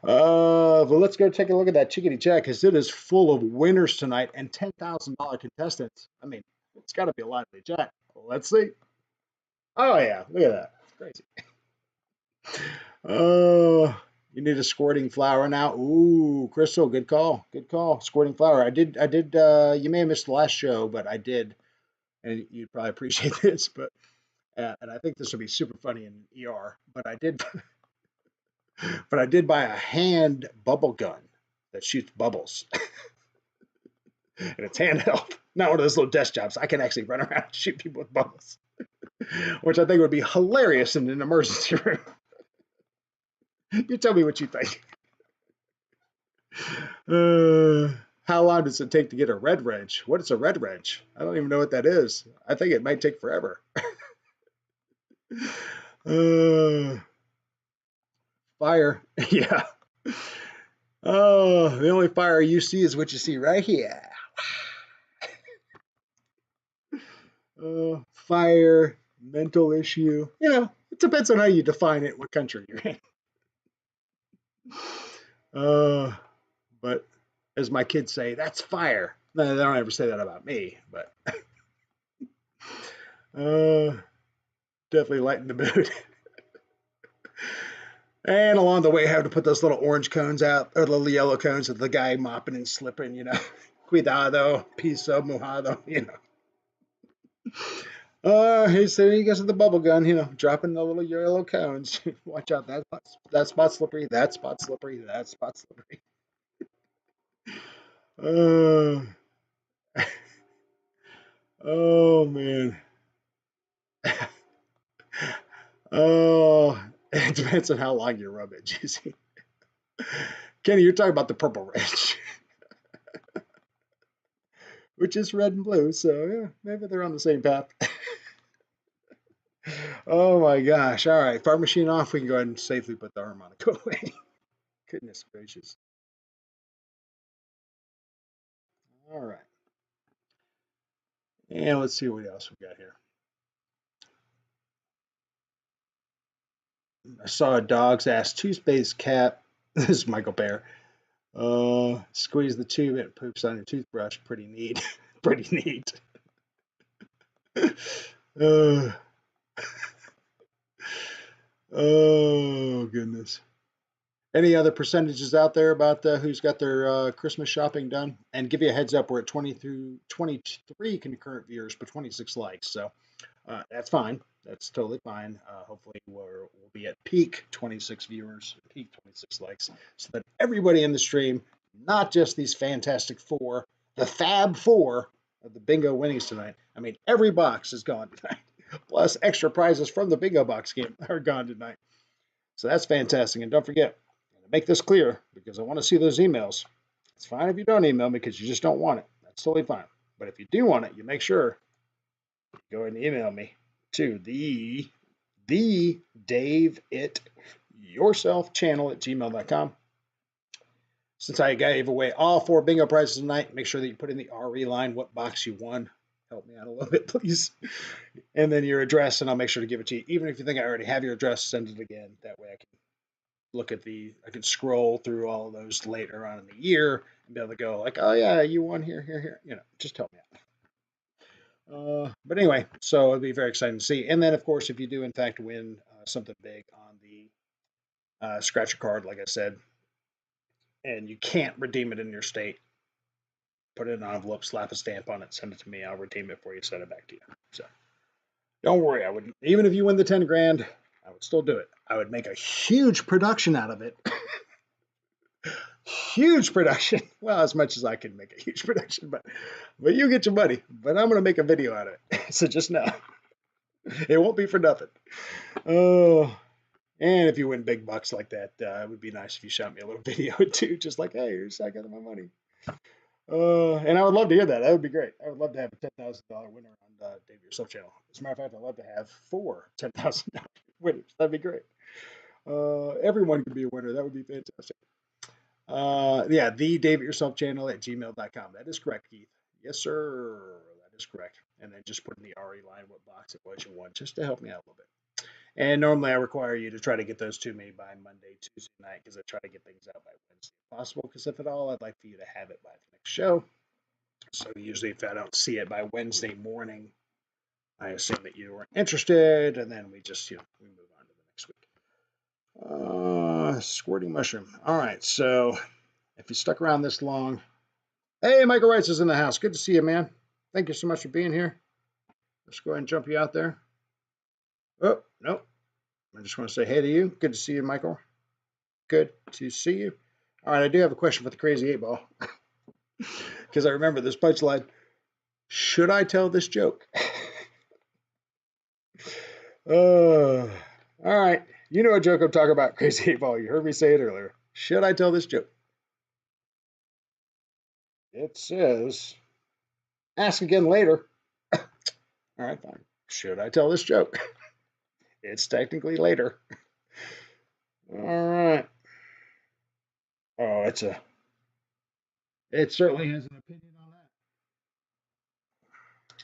But let's go take a look at that chickadee chat because it is full of winners tonight and $10,000 contestants. I mean, it's got to be a lively chat. Let's see. Oh, yeah. Look at that. It's crazy. Oh, you need a squirting flower now. Ooh, Crystal, good call. Good call. Squirting flower. I did, you may have missed the last show, but I did. And you'd probably appreciate this, but, and I think this will be super funny in ER, but I did buy a hand bubble gun that shoots bubbles. And it's handheld. Not one of those little desk jobs. I can actually run around and shoot people with bubbles. Which I think would be hilarious in an emergency room. You tell me what you think. How long does it take to get a red wrench? What is a red wrench? I don't even know what that is. I think it might take forever. Fire. Yeah. Oh, the only fire you see is what you see right here. Fire, mental issue. You know, it depends on how you define it, what country you're in. But as my kids say, that's fire. No, they don't ever say that about me, but definitely lighten the mood. And along the way, I have to put those little orange cones out, or little yellow cones of the guy mopping and slipping, you know. Cuidado, piso mojado, you know. He said he gets the bubble gun, you know, dropping the little yellow cones. Watch out, that spot slippery, that spot slippery, that spot slippery. Oh man. Oh, it depends on how long you rub it, Juicy. Kenny, you're talking about the purple wrench. Which is red and blue, so yeah, maybe they're on the same path. Oh my gosh. All right, fire machine off. We can go ahead and safely put the harmonica away. Goodness gracious. All right. And let's see what else we got here. I saw a dog's ass toothpaste cap. This is Michael Bear. Squeeze the tube and it poops on your toothbrush. Pretty neat. Pretty neat. Oh goodness. Any other percentages out there about who's got their Christmas shopping done? And give you a heads up, we're at 23 concurrent viewers, but 26 likes. So that's fine. That's totally fine. Hopefully we'll be at peak 26 viewers, peak 26 likes, so that everybody in the stream, not just these fantastic 4, the Fab 4 of the bingo winnings tonight. I mean, every box is gone tonight. Plus extra prizes from the bingo box game are gone tonight. So that's fantastic. And don't forget, to make this clear, because I want to see those emails. It's fine if you don't email me because you just don't want it. That's totally fine. But if you do want it, you make sure you go ahead and email me to the Dave It Yourself channel at gmail.com. Since I gave away all 4 bingo prizes tonight, make sure that you put in the RE line what box you won. Help me out a little bit, please. And then your address, and I'll make sure to give it to you. Even if you think I already have your address, send it again. That way I can look at I can scroll through all of those later on in the year and be able to go like, oh yeah, you won here, here, here. You know, just help me out. But anyway, so it'll be very exciting to see. And then, of course, if you do in fact win something big on the scratcher card, like I said, and you can't redeem it in your state, put it in an envelope, slap a stamp on it, send it to me. I'll redeem it for you, send it back to you. So don't worry. I would, even if you win the 10 grand, I would still do it. I would make a huge production out of it. Huge production. Well, as much as I can make a huge production, but you get your money. But I'm going to make a video out of it. So just know it won't be for nothing. Oh. And if you win big bucks like that, it would be nice if you shot me a little video too, just like, hey, here's I got my money. And I would love to hear that. That would be great. I would love to have a $10,000 winner on Dave Yourself channel. As a matter of fact, I'd love to have 4 $10,000 winners. That'd be great. Everyone could be a winner. That would be fantastic. Yeah, the Dave Yourself channel at gmail.com. That is correct, Keith. Yes, sir. That is correct. And then just put in the RE line what box it was you won, just to help me out a little bit. And normally I require you to try to get those to me by Monday, Tuesday night, because I try to get things out by Wednesday if possible. Because if at all, I'd like for you to have it by the next show. So usually if I don't see it by Wednesday morning, I assume that you weren't interested, and then we just, we move on to the next week. Squirting mushroom. All right, so if you stuck around this long, hey, Michael Wrights is in the house. Good to see you, man. Thank you so much for being here. Let's go ahead and jump you out there. Oh, no. I just want to say hey to you. Good to see you, Michael. Good to see you. All right, I do have a question for the Crazy 8 Ball. Because I remember this punchline. Should I tell this joke? All right. You know what joke I'm talking about, Crazy 8 Ball. You heard me say it earlier. Should I tell this joke? It says, ask again later. All right, fine. Should I tell this joke? It's technically later. All right. Oh, it certainly has an opinion on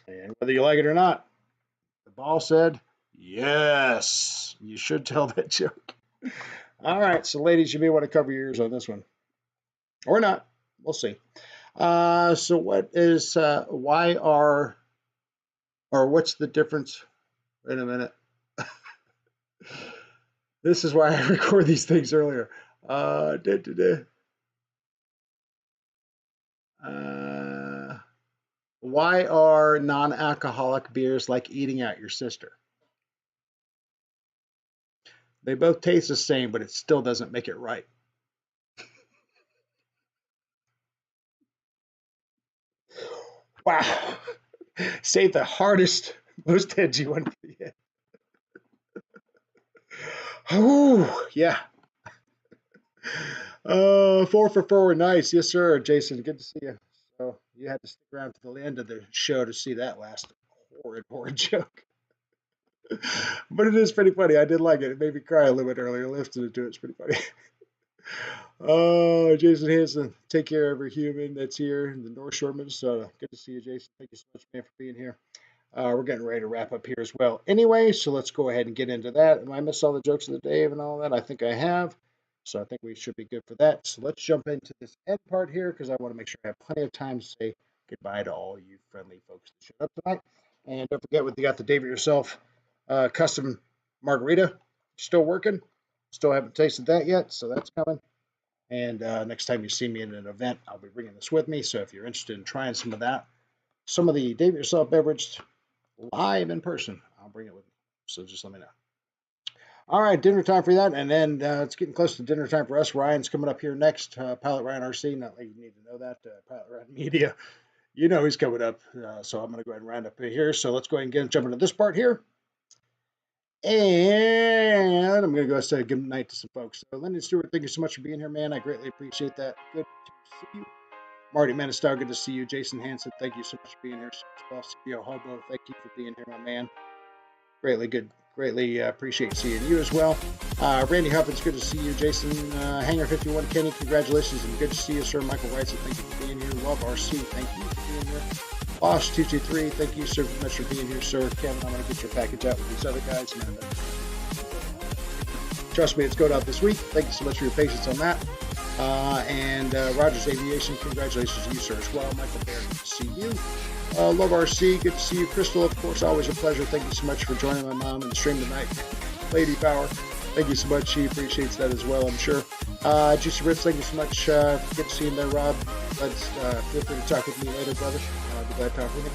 that. And whether you like it or not, the ball said, yes, you should tell that joke. All right, so ladies, you may want to cover your ears on this one. Or not. We'll see. So what is, what's the difference? Wait a minute. This is why I record these things earlier. Why are non-alcoholic beers like eating out your sister? They both taste the same, but it still doesn't make it right. Wow. Save the hardest, most edgy one for the end. Oh, yeah. 4 for 4. Nice. Yes, sir, Jason. Good to see you. So you had to stick around to the end of the show to see that last horrid joke. But it is pretty funny. I did like it. It made me cry a little bit earlier. Listening to it. It's pretty funny. Oh, Jason Hansen, take care of every human that's here in the North Shore, Minnesota. Good to see you, Jason. Thank you so much, man, for being here. We're getting ready to wrap up here as well. Anyway, so let's go ahead and get into that. Am I missed all the jokes of the day and all that? I think I have. So I think we should be good for that. So let's jump into this end part here because I want to make sure I have plenty of time to say goodbye to all you friendly folks that showed up tonight. And don't forget, we got the Dave It Yourself custom margarita still working. Still haven't tasted that yet, so that's coming. And next time you see me in an event, I'll be bringing this with me. So if you're interested in trying some of that, some of the Dave It Yourself beverage live in person, I'll bring it with me. So just let me know. All right, dinner time for that. And then it's getting close to dinner time for us. Ryan's coming up here next. Pilot Ryan RC. Not like you need to know that. Pilot Ryan Media. You know he's coming up. So I'm going to go ahead and round up here. So let's go ahead and jump into this part here. And I'm going to go and say good night to some folks. So, Lyndon Stewart, thank you so much for being here, man. I greatly appreciate that. Good to see you. Marty Menestar, good to see you. Jason Hansen, thank you so much for being here. CPO Hobo, thank you for being here, my man. Greatly appreciate seeing you as well. Randy Huffins, good to see you. Jason Hanger 51, Kenny, congratulations and good to see you, sir. Michael Wright, thank you for being here. Love RC, thank you for being here. Boss 223, thank you so much for being here, sir. Kevin, I'm going to get your package out with these other guys. And, trust me, it's going out this week. Thank you so much for your patience on that. And Rogers Aviation, congratulations to you, sir, as well. Michael Bear, good to see you. Love RC, good to see you. Crystal, of course, always a pleasure. Thank you so much for joining my mom in the stream tonight. Lady Power, thank you so much. She appreciates that as well, I'm sure. Juicy Ritz, thank you so much. Good to see you there, Rob. Let's feel free to talk with me later, brother. I'll be glad to talk with you.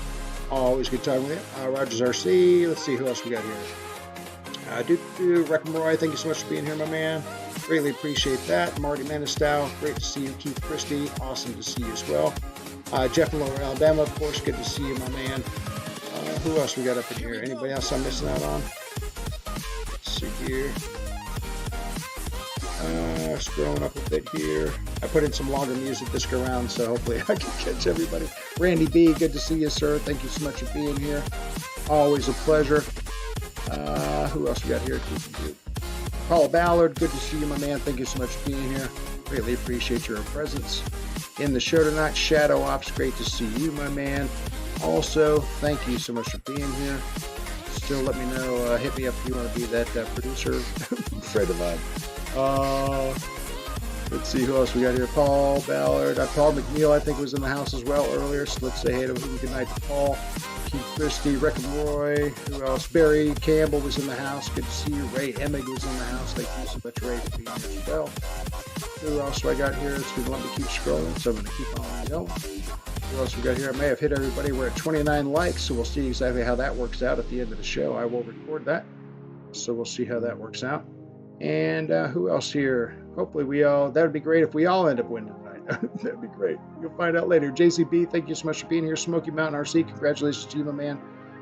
Always good talking with you. Rogers RC, let's see who else we got here. Reckon Roy, thank you so much for being here, my man. Greatly appreciate that. Marty Menestow, great to see you. Keith Christie, awesome to see you as well. Jeff in Lower Alabama, of course, good to see you, my man. Who else we got up in here? Anybody else I'm missing out on? Let's see here. Scrolling up a bit here. I put in some longer music this go around, so hopefully I can catch everybody. Randy B, good to see you, sir. Thank you so much for being here. Always a pleasure. Who else we got here? Paul Ballard, good to see you, my man. Thank you so much for being here. Greatly appreciate your presence in the show tonight. Shadow Ops, great to see you, my man. Also, thank you so much for being here. Still let me know, hit me up if you want to be that producer friend of mine. Let's see who else we got here. Paul Ballard. Paul McNeil, I think, was in the house as well earlier, so let's say hey to him. Good night to Paul. Keith Christie, Rick and Roy. Who else? Barry Campbell was in the house. Good to see you. Ray Emig was in the house. Thank you so much, Ray, for being here as well. Who else do I got here? It's going to let me keep scrolling, so I'm going to keep on going. Who else we got here? I may have hit everybody. We're at 29 likes, so we'll see exactly how that works out at the end of the show. I will record that, so we'll see how that works out. And who else here? Hopefully that would be great if we all end up winning tonight. That'd be great. You'll find out later. JCB, thank you so much for being here. Smoky Mountain RC, congratulations to you, my man.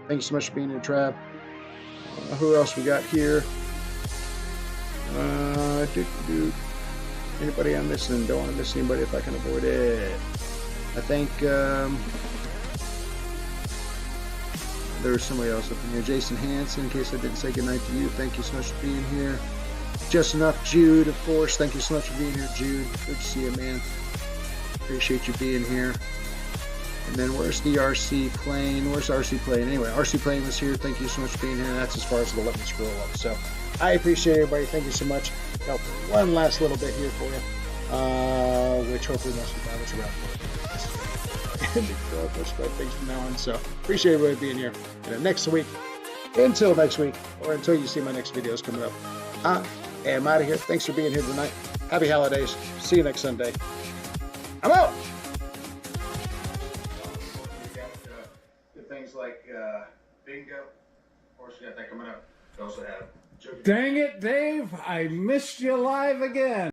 Thank you so much for being here, Trav. Who else we got here? Anybody I'm missing? Don't want to miss anybody if I can avoid it. I think there's somebody else up in here. Jason Hansen, in case I didn't say goodnight to you. Thank you so much for being here. Just Enough Jude, of course. Thank you so much for being here, Jude. Good to see you, man. Appreciate you being here. And then where's the RC plane? Where's RC plane? Anyway, RC plane was here. Thank you so much for being here. And that's as far as it'll let me scroll up. So I appreciate everybody. Thank you so much. Got one last little bit here for you, which hopefully most of the time is around. Things from now on. So appreciate everybody being here. And then next week, until next week, or until you see my next videos coming up, I am out of here. Thanks for being here tonight. Happy holidays. See you next Sunday. I'm out. We got things like bingo. Of course, we got that coming up. We also have Dang it, Dave. I missed you live again.